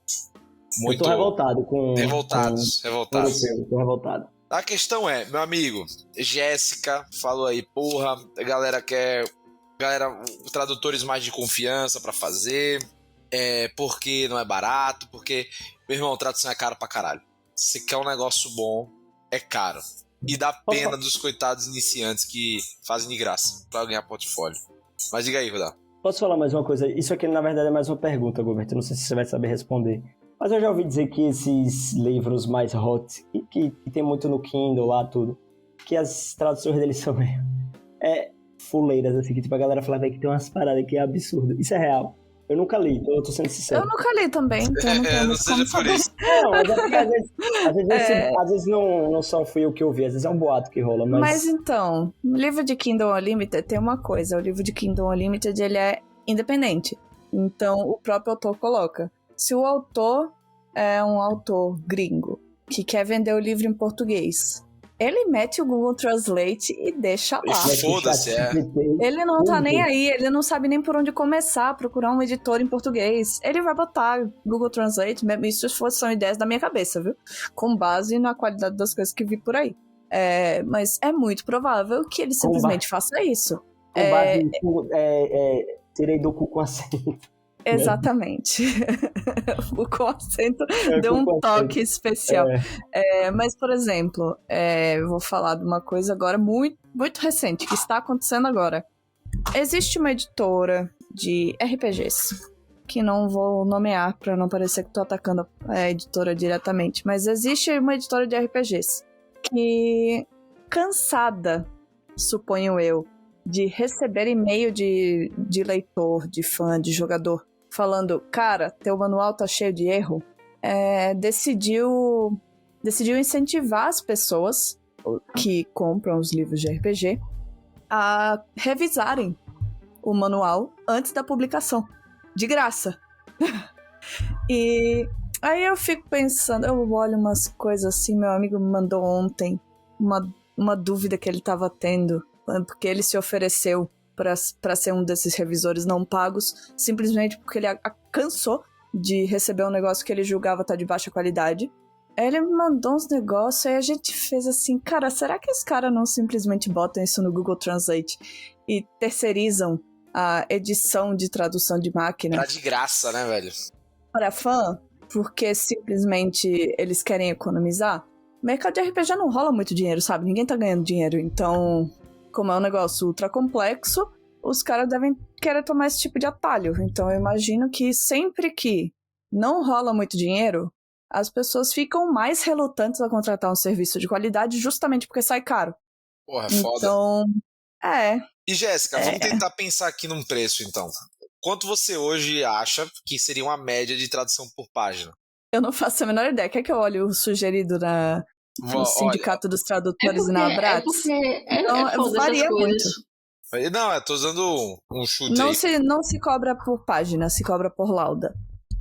Eu tô revoltado com... Revoltados. Tô revoltado. A questão é, meu amigo, Jéssica falou aí, porra, a galera quer... tradutores mais de confiança pra fazer, porque não é barato, porque... Meu irmão, tradução é caro pra caralho. Se quer um negócio bom, é caro. E dá pena dos coitados iniciantes que fazem de graça pra ganhar portfólio. Mas diga aí, Rudá. Posso falar mais uma coisa? Isso aqui, na verdade, é mais uma pergunta, Gilberto. Não sei se você vai saber responder. Mas eu já ouvi dizer que esses livros mais hot, que tem muito no Kindle lá, tudo, que as traduções deles são meio... fuleiras, assim, que tipo, a galera fala que tem umas paradas que é absurdo. Isso é real. Eu nunca li, então eu tô sendo sincero. Eu nunca li também, então não tenho não muito seja como por saber. isso. Não, mas às vezes não só fui eu que ouvi, às vezes é um boato que rola, Mas então, o livro de Kindle Unlimited tem uma coisa, o livro de Kindle Unlimited, ele é independente. Então, o próprio autor coloca. Se o autor é um autor gringo que quer vender o livro em português, ele mete o Google Translate e deixa lá. Foda-se, Ele não tá nem aí, ele não sabe nem por onde começar a procurar um editor em português. Ele vai botar Google Translate, isso são ideias da minha cabeça, viu? Com base na qualidade das coisas que vi por aí. Mas é muito provável que ele simplesmente faça isso. Com base tirei do cu com acento. Exatamente. O com acento deu um toque especial. Mas, por exemplo, eu vou falar de uma coisa agora muito, muito recente, que está acontecendo agora. Existe uma editora de RPGs, que não vou nomear para não parecer que estou atacando a editora diretamente, mas existe uma editora de RPGs que, cansada, suponho eu, de receber e-mail de leitor, de fã, de jogador, falando, cara, teu manual tá cheio de erro, decidiu incentivar as pessoas que compram os livros de RPG a revisarem o manual antes da publicação, de graça. E aí eu fico pensando, eu olho umas coisas assim, meu amigo me mandou ontem uma dúvida que ele tava tendo, porque ele se ofereceu pra ser um desses revisores não pagos, simplesmente porque ele cansou de receber um negócio que ele julgava estar de baixa qualidade. Aí ele me mandou uns negócios, aí a gente fez assim, cara, será que os caras não simplesmente botam isso no Google Translate e terceirizam a edição de tradução de máquina? Tá de graça, né, velho? Para fã, porque simplesmente eles querem economizar. O mercado de RPG não rola muito dinheiro, sabe? Ninguém tá ganhando dinheiro, então, como é um negócio ultra complexo, os caras devem querer tomar esse tipo de atalho. Então eu imagino que sempre que não rola muito dinheiro, as pessoas ficam mais relutantes a contratar um serviço de qualidade justamente porque sai caro. Porra, foda. Então, E Jéssica, vamos tentar pensar aqui num preço, então. Quanto você hoje acha que seria uma média de tradução por página? eu não faço a menor ideia. Quer que eu olhe o sugerido no Sindicato dos Tradutores e na Abrats? Então, varia muito. Não, eu tô usando um chute Não aí. não se cobra por página, se cobra por lauda,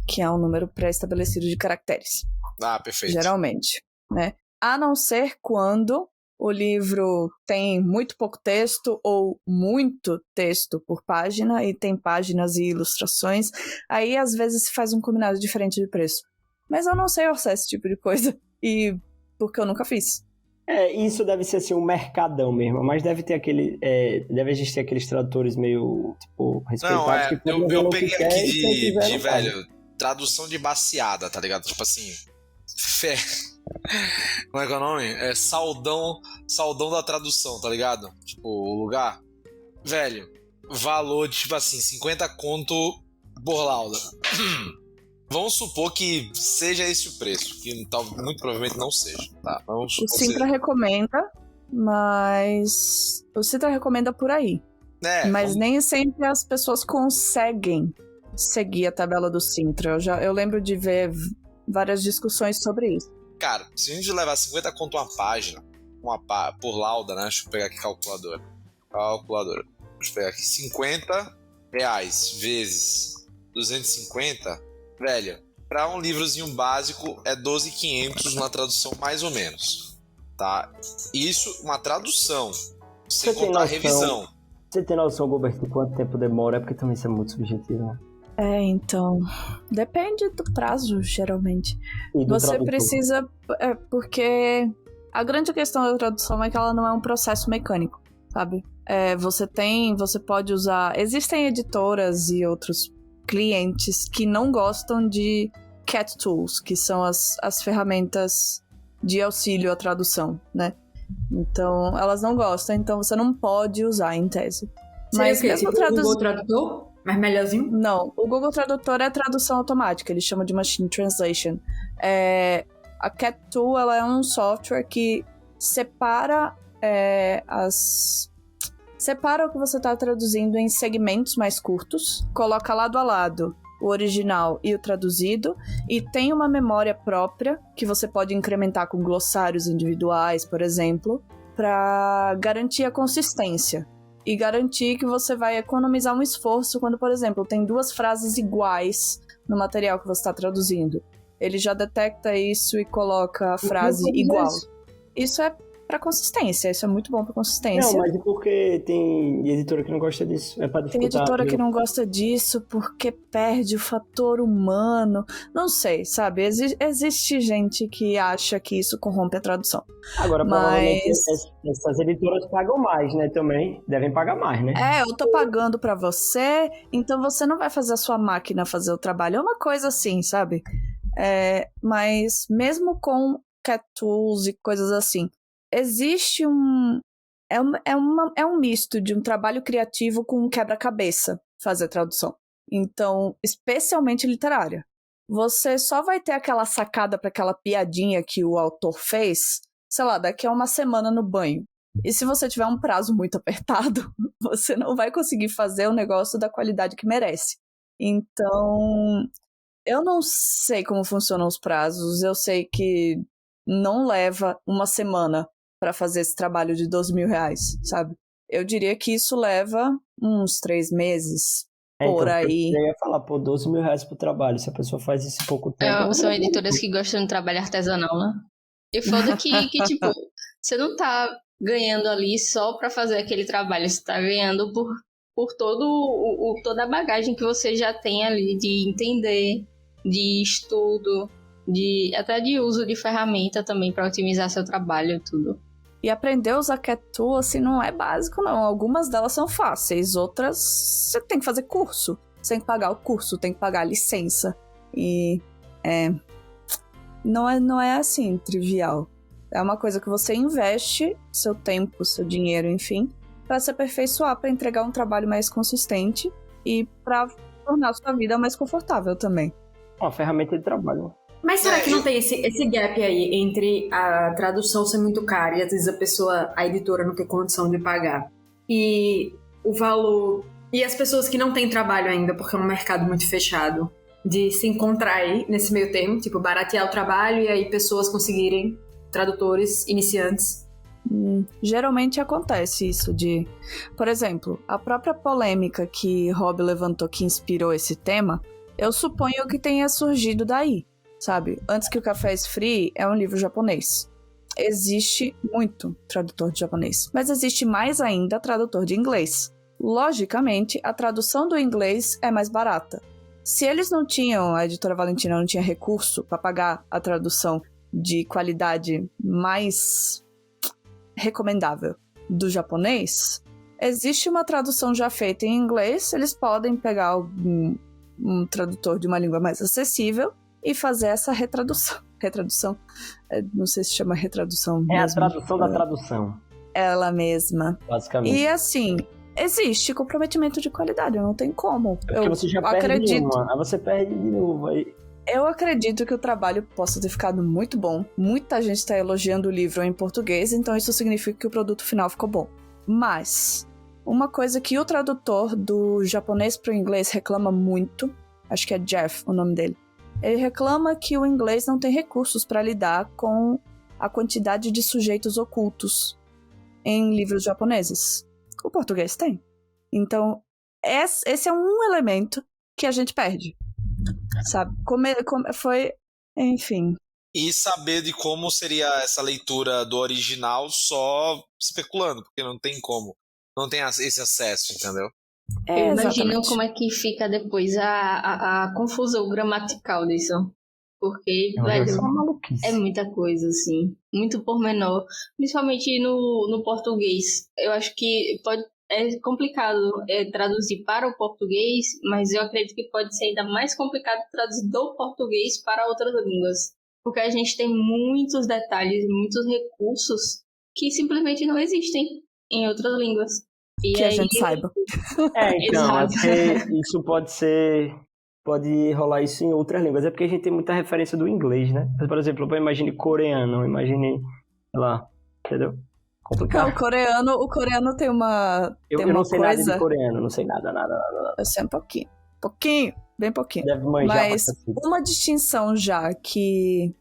que é um número pré-estabelecido de caracteres. Ah, perfeito. Geralmente, né? A não ser quando o livro tem muito pouco texto ou muito texto por página e tem páginas e ilustrações, aí às vezes se faz um combinado diferente de preço. Mas eu não sei orçar esse tipo de coisa, e porque eu nunca fiz. Isso deve ser assim um mercadão mesmo, mas deve ter deve existir aqueles tradutores meio, tipo, respeitados que podem ver eu o que peguei quer aqui e quem quiser de não faz. velho, tradução de baseada, tá ligado? Tipo assim, como é que é o nome? Saldão da tradução, tá ligado? Tipo, o lugar. Velho, valor de, tipo assim, 50 conto por lauda. Vamos supor que seja esse o preço, que muito provavelmente não seja, tá? O Sintra recomenda, mas o Sintra recomenda por aí. Mas nem sempre as pessoas conseguem seguir a tabela do Sintra. Eu lembro de ver várias discussões sobre isso. Cara, se a gente levar 50 conto uma página, por lauda, né? Deixa eu pegar aqui calculadora. Deixa eu pegar aqui. 50 reais vezes 250, velho, pra um livrozinho básico é 12.500 na tradução mais ou menos, tá? Isso, uma tradução, sem contar a revisão. Você tem noção, Gilberto, de quanto tempo demora? É porque também isso é muito subjetivo, né? Então, depende do prazo, geralmente. Você tradutor. Precisa, porque a grande questão da tradução é que ela não é um processo mecânico, sabe? Você pode usar, existem editoras e outros clientes que não gostam de Cat Tools, que são as ferramentas de auxílio à tradução, né? Então, elas não gostam, então você não pode usar em tese. Mas mesmo o Google Tradutor? Mas melhorzinho? Não, o Google Tradutor é tradução automática, eles chamam de Machine Translation. A Cat Tool, ela é um software que separa separa o que você está traduzindo em segmentos mais curtos, coloca lado a lado o original e o traduzido, e tem uma memória própria que você pode incrementar com glossários individuais, por exemplo, para garantir a consistência e garantir que você vai economizar um esforço quando, por exemplo, tem duas frases iguais no material que você está traduzindo. Ele já detecta isso e coloca a frase igual. Isso é para consistência, isso é muito bom para consistência. Não, mas é porque tem editora que não gosta disso. É pra dificultar. Tem editora que não gosta disso porque perde o fator humano. Não sei, sabe? Existe gente que acha que isso corrompe a tradução. Agora, provavelmente, essas editoras pagam mais, né? Também devem pagar mais, né? Eu tô pagando pra você, então você não vai fazer a sua máquina fazer o trabalho. É uma coisa assim, sabe? Mas mesmo com Cat Tools e coisas assim, existe um misto de um trabalho criativo com um quebra-cabeça fazer tradução. Então, especialmente literária. Você só vai ter aquela sacada para aquela piadinha que o autor fez, sei lá, daqui a uma semana no banho. E se você tiver um prazo muito apertado, você não vai conseguir fazer o negócio da qualidade que merece. Então, eu não sei como funcionam os prazos, eu sei que não leva uma semana para fazer esse trabalho de R$12.000, sabe? Eu diria que isso leva uns 3 meses, por então, aí. Eu ia falar, pô, R$12.000 pro trabalho, se a pessoa faz isso em pouco tempo... São editoras que gostam de trabalho artesanal, né? E foda que tipo, você não tá ganhando ali só pra fazer aquele trabalho, você tá ganhando por por toda a bagagem que você já tem ali de entender, de estudo, até de uso de ferramenta também para otimizar seu trabalho e tudo. E aprender a usar Cat Tool, assim, não é básico, não. Algumas delas são fáceis, outras você tem que fazer curso. Você tem que pagar o curso, tem que pagar a licença. E não é assim, trivial. É uma coisa que você investe seu tempo, seu dinheiro, enfim, para se aperfeiçoar, para entregar um trabalho mais consistente e para tornar a sua vida mais confortável também. Uma ferramenta de trabalho. Mas será que não tem esse gap aí entre a tradução ser muito cara e às vezes a editora não ter condição de pagar e o valor, e as pessoas que não têm trabalho ainda porque é um mercado muito fechado, de se encontrar aí nesse meio termo, tipo baratear o trabalho e aí pessoas conseguirem, tradutores iniciantes? Geralmente acontece isso de... Por exemplo, a própria polêmica que Rob levantou que inspirou esse tema, eu suponho que tenha surgido daí. Sabe? Antes que o Café Esfrie é um livro japonês. Existe muito tradutor de japonês, mas existe mais ainda tradutor de inglês. Logicamente, a tradução do inglês é mais barata. Se eles não tinham, a editora Valentina não tinha recurso para pagar a tradução de qualidade mais recomendável do japonês, existe uma tradução já feita em inglês, eles podem pegar um tradutor de uma língua mais acessível e fazer essa retradução. Retradução? Não sei se chama retradução mesmo. É a tradução da tradução. Ela mesma. Basicamente. E assim, existe comprometimento de qualidade, não tem como. Porque você já perde uma, aí você perde de novo. Aí... Eu acredito que o trabalho possa ter ficado muito bom. Muita gente está elogiando o livro em português, então isso significa que o produto final ficou bom. Mas, uma coisa que o tradutor do japonês para o inglês reclama muito, acho que é Jeff o nome dele, ele reclama que o inglês não tem recursos para lidar com a quantidade de sujeitos ocultos em livros japoneses. O português tem. Então, esse é um elemento que a gente perde. Sabe? Foi... Enfim. E saber de como seria essa leitura do original só especulando, porque não tem como. Não tem esse acesso, entendeu? Eu imagino Exatamente. como é que fica depois a confusão gramatical disso. Porque, velho, é muita coisa, assim. Muito pormenor. Principalmente no português. Eu acho que é complicado traduzir para o português, mas eu acredito que pode ser ainda mais complicado traduzir do português para outras línguas. Porque a gente tem muitos detalhes, muitos recursos que simplesmente não existem em outras línguas. E que aí, a gente saiba. Então, é porque isso pode rolar isso em outras línguas. É porque a gente tem muita referência do inglês, né? Por exemplo, eu imagine coreano, imagine, sei lá, entendeu? Complicado. Não, o coreano tem uma Eu não sei nada de coreano, não sei nada. Eu sei um pouquinho, bem pouquinho. Deve manjar. Mas uma distinção já que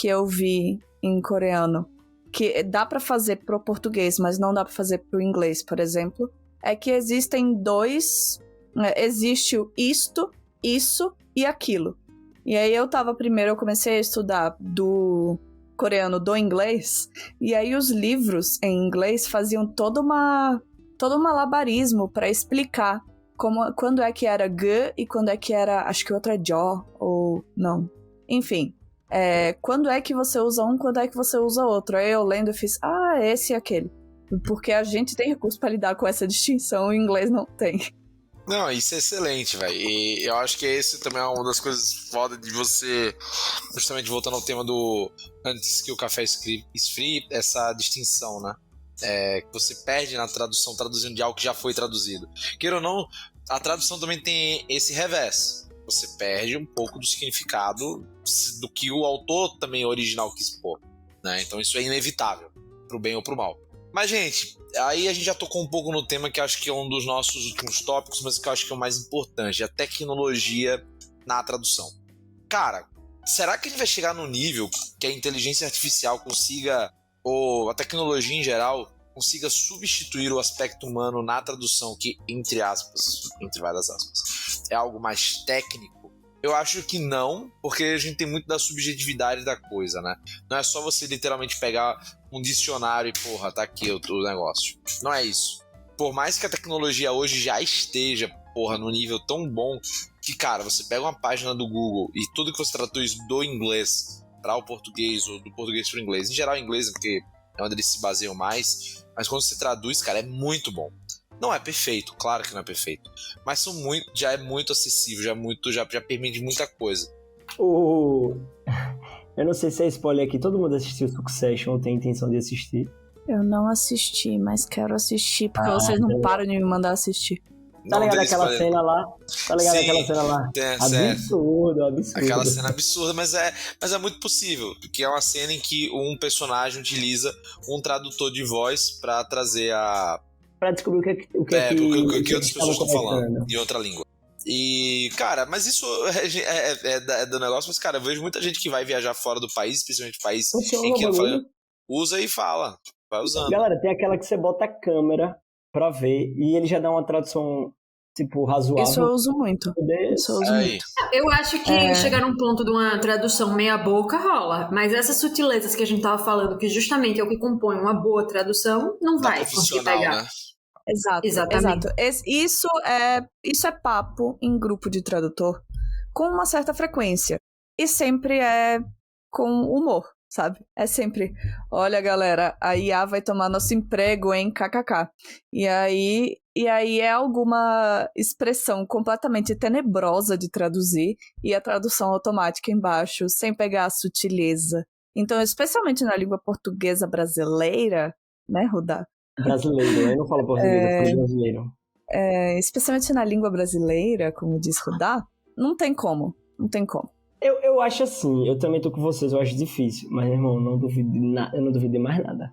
eu vi em coreano, que dá pra fazer pro português, mas não dá pra fazer pro inglês, por exemplo, é que existem dois... Existe o isto, isso e aquilo. E aí eu comecei a estudar do coreano do inglês, e aí os livros em inglês faziam todo um malabarismo pra explicar quando é que era g e quando é que era, acho que outra é jo, ou não. Enfim. Quando é que você usa um, quando é que você usa outro. Aí eu lendo, eu fiz, esse e aquele. Porque a gente tem recurso pra lidar com essa distinção, o inglês não tem. Não, isso é excelente, velho. E eu acho que esse também é uma das coisas foda de você, justamente voltando ao tema do antes que o café esfrie, essa distinção, né? Que você perde na tradução, traduzindo de algo que já foi traduzido. Queira ou não, a tradução também tem esse revés. Você perde um pouco do significado do que o autor também original quis pôr, né? Então isso é inevitável, pro bem ou pro mal. Mas, gente, aí a gente já tocou um pouco no tema que acho que é um dos nossos últimos tópicos, mas que eu acho que é o mais importante, a tecnologia na tradução. Cara, será que a gente vai chegar no nível que a inteligência artificial consiga, ou a tecnologia em geral, consiga substituir o aspecto humano na tradução, que, entre aspas, entre várias aspas, é algo mais técnico? Eu acho que não, porque a gente tem muito da subjetividade da coisa, né? Não é só você literalmente pegar um dicionário e, porra, tá aqui o negócio. Não é isso. por mais que a tecnologia hoje já esteja, porra, num nível tão bom que, cara, você pega uma página do Google e tudo que você traduz do inglês para o português ou do português para o inglês, em geral inglês, porque é onde eles se baseiam mais, mas quando você traduz, cara, é muito bom. Não é perfeito, claro que não é perfeito, mas já é muito acessível, já permite muita coisa. Eu não sei se é spoiler aqui, todo mundo assistiu Succession ou tem intenção de assistir? Eu não assisti, mas quero assistir, porque vocês não param de me mandar assistir. Tá ligado aquela cena lá? Sim, absurdo. Aquela cena absurda, mas é muito possível, porque é uma cena em que um personagem utiliza um tradutor de voz pra trazer pra descobrir o que outras pessoas estão falando em outra língua. E, cara, mas isso é do negócio, mas, cara, eu vejo muita gente que vai viajar fora do país, especialmente país em que usa e fala, vai usando. Galera, tem aquela que você bota a câmera pra ver e ele já dá uma tradução, tipo, razoável. Isso eu uso muito. Eu acho que chegar num ponto de uma tradução meia boca rola, mas essas sutilezas que a gente tava falando, que justamente é o que compõe uma boa tradução, não vai conseguir pegar. Né? Exato. Isso é papo em grupo de tradutor com uma certa frequência. E sempre é com humor, sabe? É sempre, olha galera, a IA vai tomar nosso emprego, hein, kkk. E aí é alguma expressão completamente tenebrosa de traduzir e a tradução automática embaixo, sem pegar a sutileza. Então, especialmente na língua portuguesa brasileira, né, Rudá? Brasileiro, eu não falo português, eu falo brasileiro. Especialmente na língua brasileira, como diz Rudá, não tem como. Eu acho assim, eu também tô com vocês, eu acho difícil, mas, meu irmão, eu não duvido de mais nada.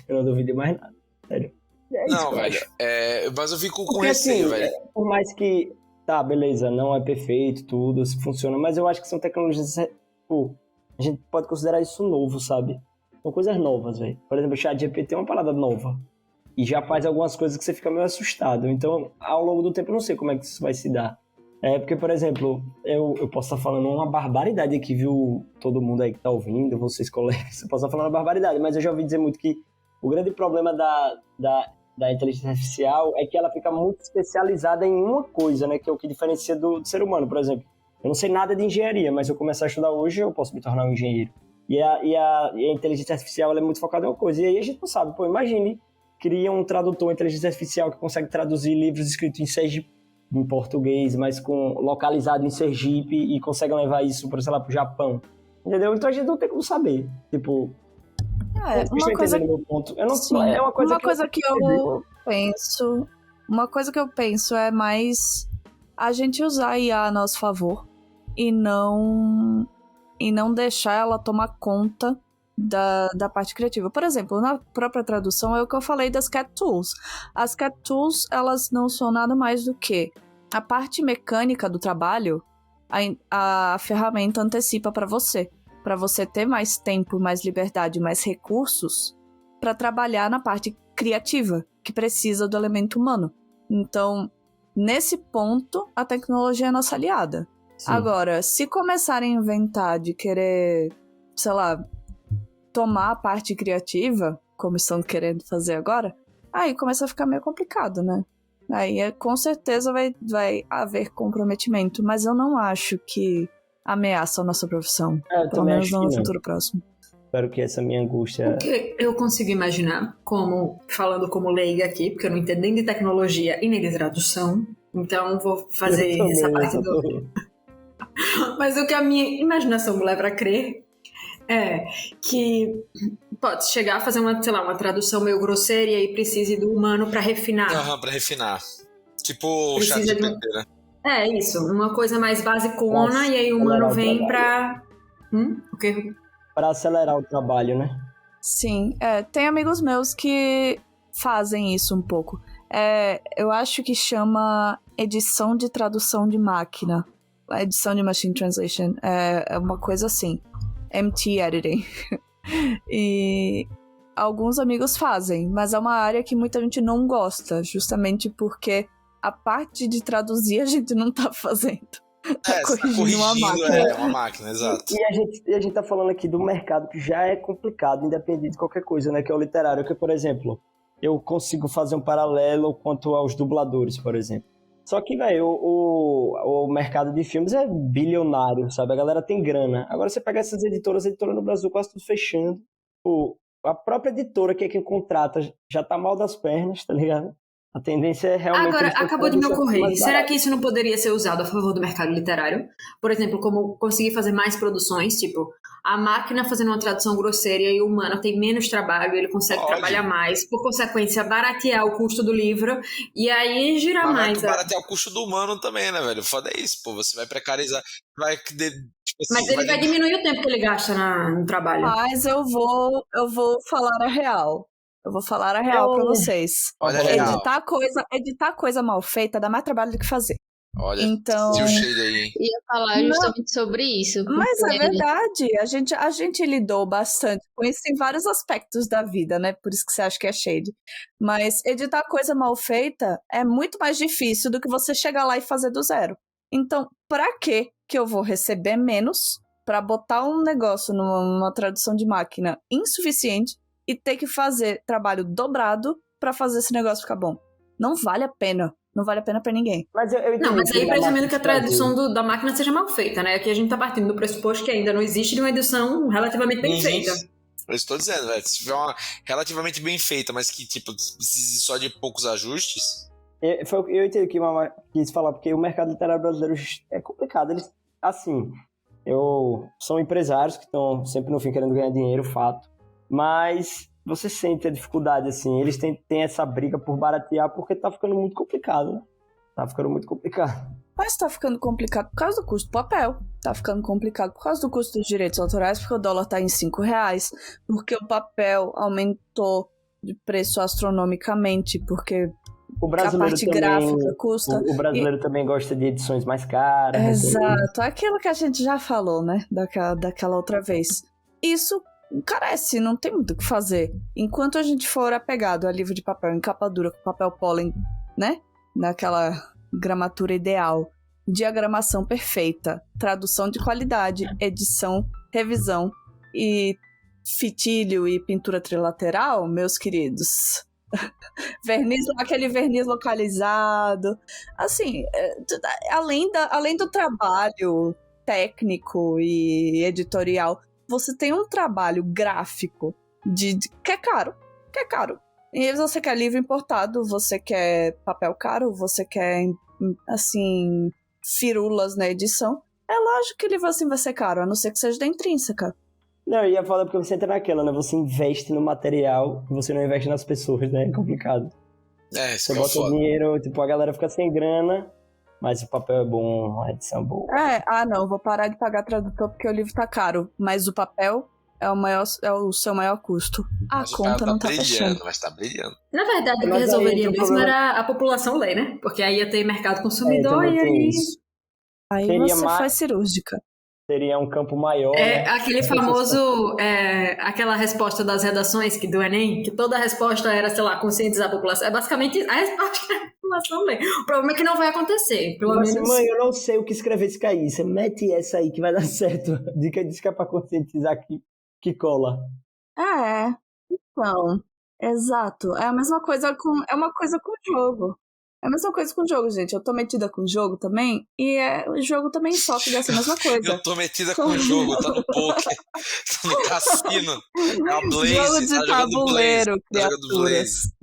Eu não duvido de mais nada, sério. Não, velho, mas eu fico com receio, assim, velho. Por mais que, tá, beleza, não é perfeito, tudo, funciona, mas eu acho que são tecnologias, pô, a gente pode considerar isso novo, sabe? São coisas novas, velho. Por exemplo, o ChatGPT é uma parada nova. E já faz algumas coisas que você fica meio assustado. Então, ao longo do tempo, eu não sei como é que isso vai se dar. Porque, por exemplo, eu posso estar falando uma barbaridade aqui, viu? Todo mundo aí que tá ouvindo, vocês colegas, eu posso estar falando uma barbaridade, mas eu já ouvi dizer muito que o grande problema da inteligência artificial é que ela fica muito especializada em uma coisa, né? Que é o que diferencia do ser humano, por exemplo. Eu não sei nada de engenharia, mas se eu começar a estudar hoje, eu posso me tornar um engenheiro. E a inteligência artificial ela é muito focada em uma coisa. E aí a gente não sabe. Pô, imagine, cria um tradutor, inteligência artificial que consegue traduzir livros escritos em Sergipe, em português, mas localizado em Sergipe e consegue levar isso, por sei lá, pro Japão. Entendeu? Então a gente não tem como saber. Tipo... uma coisa meu ponto. Eu não, sim, é uma coisa que eu penso... Uma coisa que eu penso é mais a gente usar a IA a nosso favor e não deixar ela tomar conta da parte criativa. Por exemplo, na própria tradução é o que eu falei das Cat Tools. As Cat Tools, elas não são nada mais do que a parte mecânica do trabalho, a ferramenta antecipa para você ter mais tempo, mais liberdade, mais recursos para trabalhar na parte criativa, que precisa do elemento humano. Então, nesse ponto, a tecnologia é nossa aliada. Sim. Agora, se começarem a inventar de querer, sei lá, tomar a parte criativa, como estão querendo fazer agora, aí começa a ficar meio complicado, né? Aí com certeza vai haver comprometimento, mas eu não acho que ameaça a nossa profissão. Pelo menos não no futuro próximo. Espero que essa minha angústia... Porque eu consigo imaginar, falando como leiga aqui, porque eu não entendo nem de tecnologia e nem de tradução, então vou fazer essa parte do... Mas o que a minha imaginação me leva a crer é que pode chegar a fazer uma tradução meio grosseira e aí precise do humano pra refinar. Pra refinar. Tipo o ChatGPT, né? É isso, uma coisa mais basicona e aí o humano vem pra... O quê? Pra acelerar o trabalho, né? Sim, tem amigos meus que fazem isso um pouco. Eu acho que chama edição de tradução de máquina. Edição de Machine Translation. É uma coisa assim. MT Editing. E alguns amigos fazem, mas é uma área que muita gente não gosta, justamente porque a parte de traduzir a gente não tá fazendo. Tá corrigindo uma máquina. Uma máquina, exato. E a gente tá falando aqui do mercado que já é complicado, independente de qualquer coisa, né? Que é o literário. Que, por exemplo, eu consigo fazer um paralelo quanto aos dubladores, por exemplo. Só que, velho, o mercado de filmes é bilionário, sabe? A galera tem grana. Agora você pega essas editoras no Brasil quase tudo fechando. A própria editora, que é quem contrata, já tá mal das pernas, tá ligado? A tendência é realmente... Agora, acabou de me ocorrer. Será barato. que isso não poderia ser usado a favor do mercado literário? Por exemplo, como conseguir fazer mais produções, tipo, a máquina fazendo uma tradução grosseira e o humano tem menos trabalho, ele consegue trabalhar mais, por consequência, baratear o custo do livro e aí girar Mas mais. vai baratear o custo do humano também, né, velho? Foda é isso, pô. Você vai precarizar. Tipo assim, Mas ele vai diminuir o tempo que ele gasta no trabalho. Mas eu vou falar a real. Eu vou falar a real pra vocês. Olha a real. Editar coisa mal feita dá mais trabalho do que fazer. Olha, Então... o shade aí, hein? Ia falar justamente sobre isso. Mas porque- é verdade, a gente lidou bastante com isso em vários aspectos da vida, né? Por isso que você acha que é shade. Mas editar coisa mal feita é muito mais difícil do que você chegar lá e fazer do zero. Então, pra que eu vou receber menos pra botar um negócio numa tradução de máquina insuficiente e ter que fazer trabalho dobrado pra fazer esse negócio ficar bom? Não vale a pena. Não vale a pena pra ninguém. Mas eu Não, mas aí presumindo que a tradução do... da máquina seja mal feita, né? Aqui a gente tá partindo do pressuposto que ainda não existe de uma edição relativamente bem feita. Eu estou dizendo, velho. Se tiver uma relativamente bem feita, mas que, tipo, precise só de poucos ajustes... Eu entendo o que a Mama quis falar, porque o mercado literário brasileiro é complicado. Eles, assim, são empresários que estão sempre no fim querendo ganhar dinheiro, fato. Mas você sente a dificuldade, assim. Eles têm essa briga por baratear porque tá ficando muito complicado, né? Tá ficando muito complicado. Mas tá ficando complicado por causa do custo do papel. Tá ficando complicado por causa do custo dos direitos autorais, porque o dólar tá em R$5, porque o papel aumentou de preço astronomicamente, porque O a brasileiro parte também, gráfica custa. o brasileiro também gosta de edições mais caras. Exato, aquilo que a gente já falou, né? Daquela outra vez. Isso carece, não tem muito o que fazer. Enquanto a gente for apegado a livro de papel em capa dura, com papel pólen, né? Naquela gramatura ideal, diagramação perfeita, tradução de qualidade, edição, revisão e fitilho e pintura trilateral, meus queridos. Aquele verniz localizado. Assim, além do trabalho técnico e editorial, você tem um trabalho gráfico que é caro. E você quer livro importado, você quer papel caro, você quer, assim, firulas na edição. É lógico que livro assim vai ser caro, a não ser que seja da intrínseca. Não, e é foda porque você entra naquela, né? Você investe no material e você não investe nas pessoas, né? É complicado. Isso Você é bota foda. dinheiro, tipo, a galera fica sem grana, mas o papel é bom, a edição é boa. Não, vou parar de pagar tradutor porque o livro tá caro, mas o papel é o seu maior custo. A Mas o conta cara não tá fechando. mas tá brilhando. Na verdade, o que Mas aí resolveria tem um mesmo problema. era a população ler, né? Porque aí ia ter mercado consumidor também e tem aí... isso. Aí Seria você foi cirúrgica. Seria um campo maior, É né? aquele famoso, aquela resposta das redações que do Enem, que toda a resposta era, sei lá, conscientizar a população. É basicamente a resposta que a população lê. O problema é que não vai acontecer, pelo Mas, menos... mãe, eu não sei o que escrever se cair. Você mete essa aí que vai dar certo. Dica diz que é pra conscientizar que cola. Então, exato. É uma coisa com o jogo. É a mesma coisa com o jogo, gente. Eu tô metida com o jogo também, e o jogo também sofre dessa mesma coisa. Eu tô metida com o jogo, tá no poker, tá no cassino, é a Blaze, Jogo de tá jogando tabuleiro, Blaze, tá jogando criaturas. Blaze.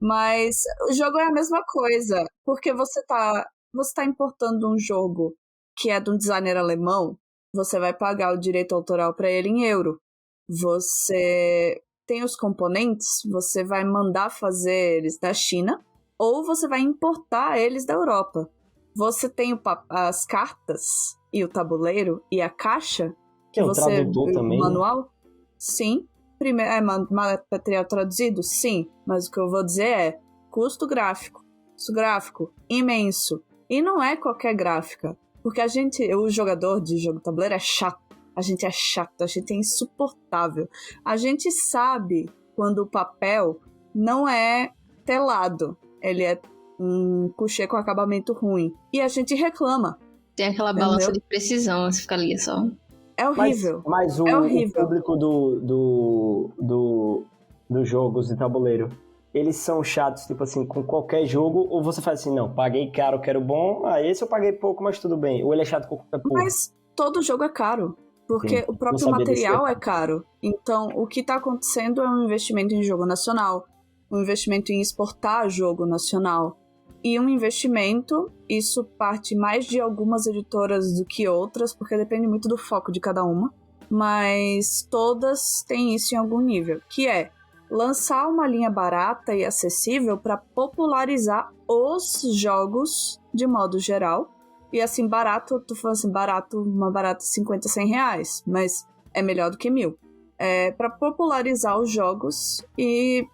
Mas o jogo é a mesma coisa, porque você tá importando um jogo que é de um designer alemão, você vai pagar o direito autoral pra ele em euro. Você tem os componentes, você vai mandar fazer eles da China, ou você vai importar eles da Europa. Você tem as cartas e o tabuleiro e a caixa Que é o você tradutor também, né? manual? Sim. Primeiro, material traduzido? Sim. Mas o que eu vou dizer é custo gráfico. Custo gráfico imenso. E não é qualquer gráfica. Porque o jogador de jogo tabuleiro é chato. A gente é chato, a gente é insuportável. A gente sabe quando o papel não é telado. Ele é um coucher com acabamento ruim. E a gente reclama. Tem aquela balança de precisão, você fica ali só. É horrível. Mas é horrível. o público dos jogos de tabuleiro eles são chatos, tipo assim, com qualquer jogo, ou você faz assim, não, paguei caro, quero bom, esse eu paguei pouco, mas tudo bem. Ou ele é chato com qualquer porra. Mas todo jogo é caro. Porque Sim, o próprio não sabia material desse é caro. Então, o que está acontecendo é um investimento em jogo nacional, um investimento em exportar jogo nacional. E um investimento, isso parte mais de algumas editoras do que outras, porque depende muito do foco de cada uma. Mas todas têm isso em algum nível, que é lançar uma linha barata e acessível para popularizar os jogos de modo geral. E assim, barato, tu falando assim, uma barata 50, 100 reais, mas é melhor do que 1.000. Para popularizar os jogos e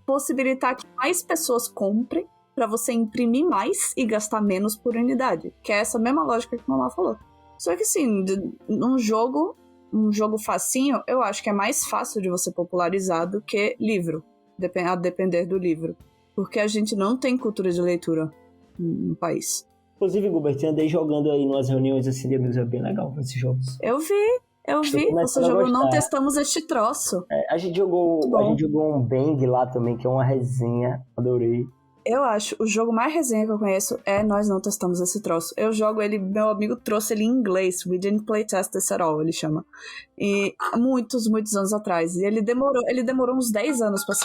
possibilitar que mais pessoas comprem, para você imprimir mais e gastar menos por unidade, que é essa mesma lógica que o Mamá falou. Só que assim, um jogo facinho, eu acho que é mais fácil de você popularizar do que livro, a depender do livro, porque a gente não tem cultura de leitura no país. Inclusive, Gilbert, eu andei jogando aí numas reuniões assim de amigos, é bem legal esses jogos. Eu vi, você jogou Não Testamos Este Troço. A gente jogou um Bang lá também, que é uma resenha, adorei. Eu acho, o jogo mais resenha que eu conheço é Nós Não Testamos Esse Troço. Eu jogo ele, meu amigo trouxe ele em inglês, We Didn't Play Test This At All, ele chama. E muitos anos atrás. E ele demorou uns 10 anos pra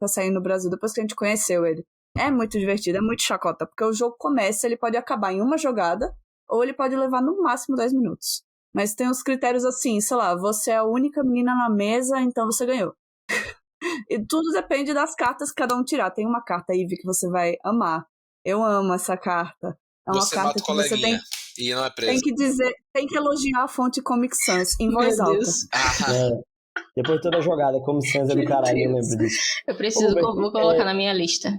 sair no Brasil, depois que a gente conheceu ele. É muito divertido, é muito chacota, porque o jogo começa, ele pode acabar em uma jogada, ou ele pode levar no máximo 10 minutos. Mas tem uns critérios assim, sei lá, você é a única menina na mesa, então você ganhou. E tudo depende das cartas que cada um tirar. Tem uma carta, Ivy, que você vai amar. Eu amo essa carta. É uma Você carta mata o que você coleguinha e não é preso. tem que elogiar a fonte Comic Sans em voz Meu alta. Deus. Depois de toda a jogada, como Sans é do caralho, eu lembro disso. Eu preciso, vou colocar na minha lista.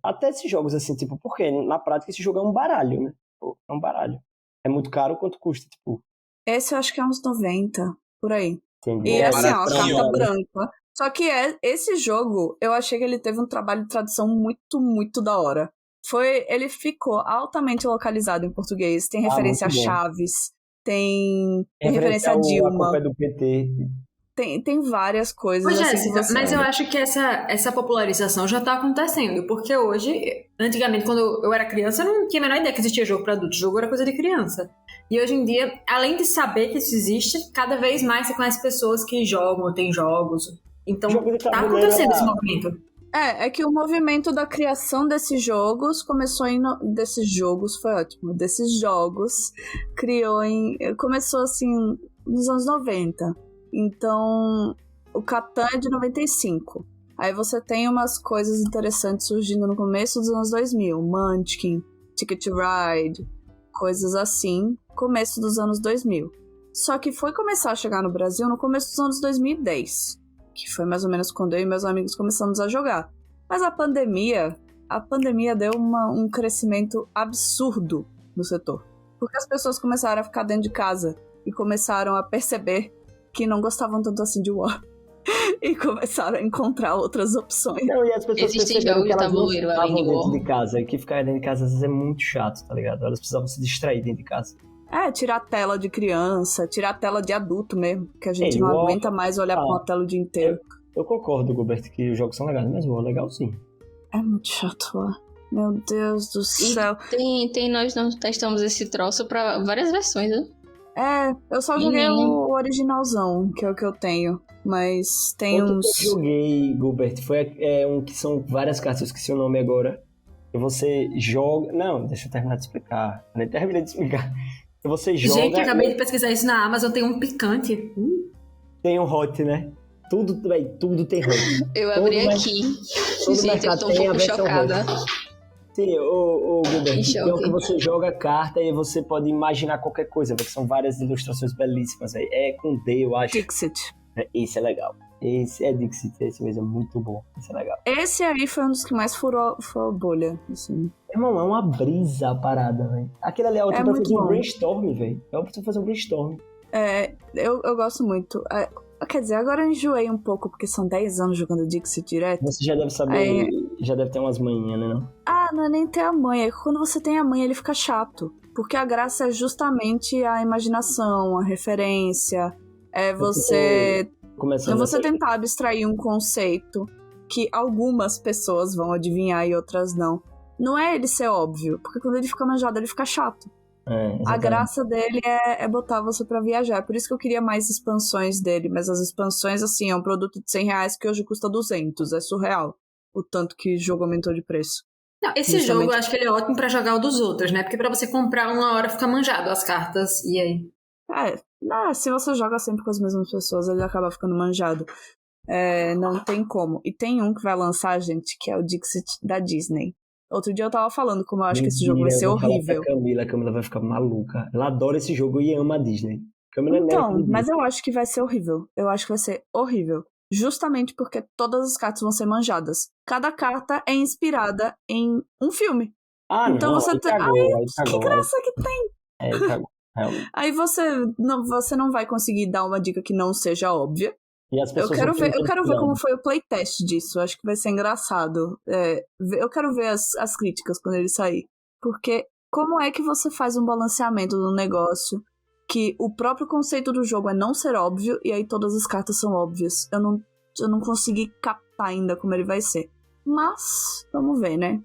Até esses jogos assim, tipo, porque na prática esse jogo é um baralho, né? É um baralho. É muito caro, quanto custa, tipo. Esse eu acho que é uns 90, por aí. Entendi. E assim, ó, a baratinho. carta branca. Só que esse jogo, eu achei que ele teve um trabalho de tradução muito, muito da hora. Ele ficou altamente localizado em português. Tem referência a muito bom. Chaves, tem referência a A Dilma. culpa é do PT. Tem várias coisas. Ô, assim, Jéssica, mas eu acho que essa popularização já tá acontecendo, porque hoje, antigamente, quando eu era criança, eu não tinha a menor ideia que existia jogo pra adulto. Jogo era coisa de criança. E hoje em dia, além de saber que isso existe, cada vez mais você conhece pessoas que jogam ou têm jogos. Então, Jogo de tá tabuleiro acontecendo esse movimento. É que o movimento da criação desses jogos começou desses jogos, foi ótimo. Desses jogos, começou assim nos anos 90. Então, o Catan é de 95. Aí você tem umas coisas interessantes surgindo no começo dos anos 2000. Munchkin, Ticket to Ride, coisas assim, começo dos anos 2000. Só que foi começar a chegar no Brasil no começo dos anos 2010. Que foi mais ou menos quando eu e meus amigos começamos a jogar. Mas a pandemia deu um crescimento absurdo no setor. Porque as pessoas começaram a ficar dentro de casa e começaram a perceber que não gostavam tanto assim de War. E começaram a encontrar outras opções. Não, e as pessoas Existem perceberam jogos que elas de não tabuleiro ficavam além de dentro War. de casa. E que ficar dentro de casa às vezes é muito chato, tá ligado? Elas precisavam se distrair dentro de casa. Tirar a tela de criança, tirar a tela de adulto mesmo. Que a gente não War- aguenta mais olhar pra uma tela o dia inteiro. Eu concordo, Gilbert, que os jogos são legais, mas o War é legal sim. É muito chato War. Meu Deus do céu. Nós não testamos esse troço pra várias versões, né? Eu só joguei o originalzão, que é o que eu tenho. Mas tem Outro uns... que eu joguei, Gilbert, foi um que são várias cartas, eu esqueci o nome agora. E você joga... Não, deixa eu terminar de explicar. Eu nem terminei de explicar. E você joga... Gente, acabei de pesquisar isso na Amazon, tem um picante. Tem um hot, né? Tudo tem hot. Eu abri aqui. Todo Gente, eu mercado tô um tem a pouco versão chocada. hot. Sim, o Gilbert, Em tem o que choque. você joga a carta e você pode imaginar qualquer coisa, porque são várias ilustrações belíssimas aí. É com D, eu acho. Dixit. Esse é legal. Esse é Dixit, esse mesmo é muito bom. Esse é legal. Esse aí foi um dos que mais furou a bolha, assim. Irmão, é uma brisa a parada, velho. Aquele ali é outro pra muito fazer um bom. brainstorm, velho. É pra fazer um brainstorm. Eu gosto muito. Quer dizer, agora eu enjoei um pouco, porque são 10 anos jogando Dixit direto. Você já deve saber, já deve ter umas manhinhas, né, não? Não é nem ter a manha. Quando você tem a manha, ele fica chato. Porque a graça é justamente a imaginação, a referência. É você Começando tentar abstrair um conceito. que algumas pessoas vão adivinhar e outras não. Não é ele ser óbvio, porque quando ele fica manjado, ele fica chato. A graça dele é botar você pra viajar. Por isso que eu queria mais expansões dele. Mas as expansões, assim, é um produto de R$100 que hoje custa 200. É surreal o tanto que o jogo aumentou de preço. Não, esse Justamente. jogo eu acho que ele é ótimo pra jogar o dos outros, né? Porque pra você comprar uma hora fica manjado as cartas. E aí? Se você joga sempre com as mesmas pessoas, ele acaba ficando manjado. Não tem como. E tem um que vai lançar, gente, que é o Dixit da Disney. Outro dia eu tava falando como eu acho que esse jogo vai ser horrível. A Camila vai ficar maluca. Ela adora esse jogo e ama a Disney. Então, mas eu acho que vai ser horrível. Eu acho que vai ser horrível. Justamente porque todas as cartas vão ser manjadas. Cada carta é inspirada em um filme. Então não, você que graça que tem! Aí você não vai conseguir dar uma dica que não seja óbvia. E as Eu quero ver como foi o playtest disso. Acho que vai ser engraçado. Eu quero ver as críticas quando ele sair. Porque como é que você faz um balanceamento no negócio que o próprio conceito do jogo é não ser óbvio e aí todas as cartas são óbvias? Eu não consegui captar ainda como ele vai ser. Mas, vamos ver, né?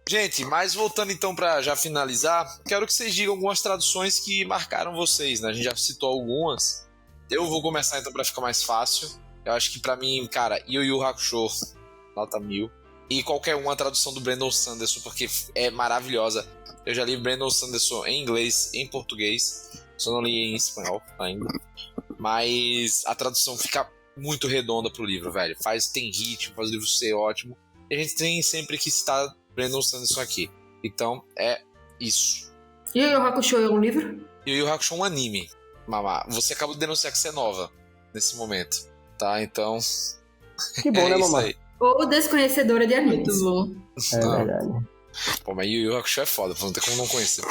Gente, mas voltando então pra já finalizar, quero que vocês digam algumas traduções que marcaram vocês, né? A gente já citou algumas. Eu vou começar então pra ficar mais fácil. Eu acho que pra mim, cara, Yu Yu Hakusho, nota 1000. E qualquer uma tradução do Brandon Sanderson, porque é maravilhosa. Eu já li Brandon Sanderson em inglês, em português. Só não li em espanhol ainda. Mas a tradução fica muito redonda pro livro, velho. Tem ritmo, faz o livro ser ótimo. E a gente tem sempre que citar Brandon Sanderson aqui. Então, é isso. Yu Yu Hakusho é um livro? Yu Yu Hakusho é um anime. Mamá, você acaba de denunciar que você é nova nesse momento, tá? Então. Que bom, né, mamãe? Ou desconhecedora de animes. Muito bom. É verdade. Pô, mas Yu Yu Hakusho é foda, não tem como não conhecer.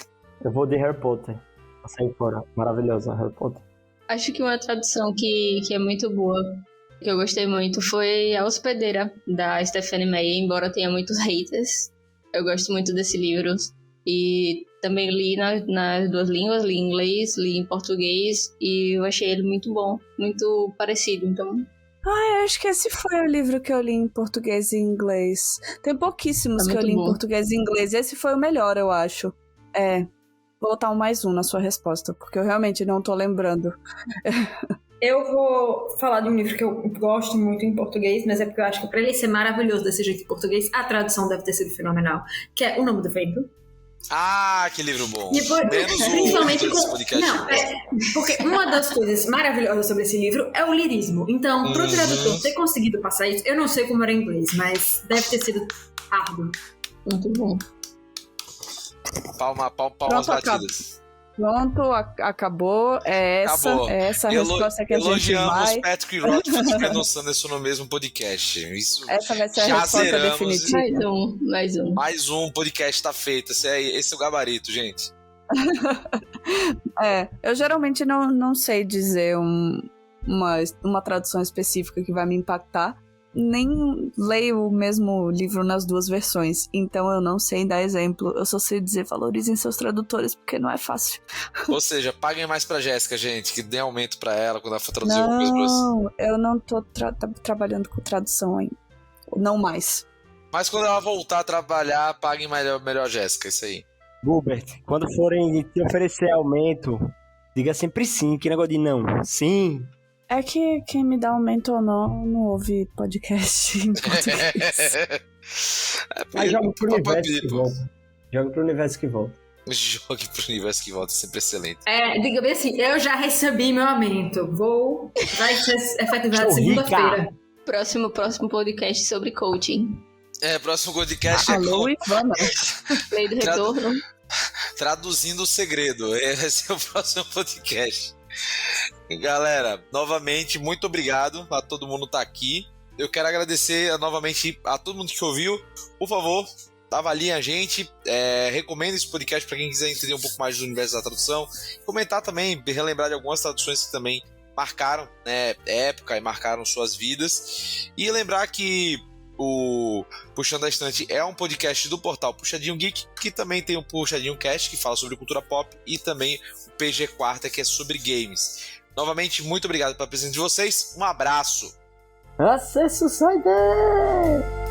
Eu vou de Harry Potter. Sair fora. Maravilhosa, Harry Potter. Acho que uma tradução que é muito boa, que eu gostei muito, foi A Hospedeira, da Stephanie Meyer, embora tenha muitos haters. Eu gosto muito desse livro. E também li nas duas línguas, li em inglês, li em português, e eu achei ele muito bom, muito parecido, então... Eu acho que esse foi o livro que eu li em português e inglês. Tem pouquíssimos que eu li em português e inglês. Esse foi o melhor, eu acho. Vou botar um mais um na sua resposta, porque eu realmente não tô lembrando. Eu vou falar de um livro que eu gosto muito em português, mas é porque eu acho que pra ele ser maravilhoso desse jeito em português, a tradução deve ter sido fenomenal, que é O Nome do Vento. Ah, que livro bom. Principalmente porque uma das coisas maravilhosas sobre esse livro é o lirismo. Então, pro tradutor ter conseguido passar isso, eu não sei como era em inglês, mas deve ter sido árduo. Muito bom. Palmas batidas. Pronto, acabou. Acabou. Essa resposta que a gente vai... Elogiamos Patrick Rothfuss e Brandon Sanderson no mesmo podcast. Isso essa vai ser a já resposta zeramos. definitiva. Mais um. Mais um podcast tá feito. Esse é o gabarito, gente. Eu geralmente não sei dizer uma tradução específica que vai me impactar. Nem leio o mesmo livro nas duas versões, então eu não sei dar exemplo. Eu só sei dizer valorizem seus tradutores, porque não é fácil. Ou seja, paguem mais pra Jéssica, gente, que dê aumento pra ela quando ela for traduzir o livro. Não, eu não tô trabalhando com tradução ainda. Não mais. Mas quando ela voltar a trabalhar, paguem melhor Jéssica, isso aí. Gilbert, quando forem te oferecer aumento, diga sempre sim, que negócio de não. Sim. É que quem me dá aumento ou não ouve podcast em português. Mas joga pro universo que volta. Joga pro universo que volta. Jogue pro universo que volta, sempre excelente. Diga bem assim, eu já recebi meu aumento. Vai ser efetivado segunda-feira. Próximo podcast sobre coaching. Próximo podcast Alô, Ivana. Lei do retorno. Traduzindo o segredo. Esse é o próximo podcast. Galera, novamente, muito obrigado a todo mundo que tá aqui. Eu quero agradecer novamente a todo mundo que ouviu. Por favor, avaliem a gente, recomendo esse podcast para quem quiser entender um pouco mais do universo da tradução, comentar também, relembrar de algumas traduções que também marcaram época e marcaram suas vidas, e lembrar que o Puxando a Estante é um podcast do portal Puxadinho Geek, que também tem o Puxadinho Cast, que fala sobre cultura pop, e também o PG Quarta, que é sobre games. Novamente, muito obrigado pela presença de vocês, um abraço! Acesso sai daí!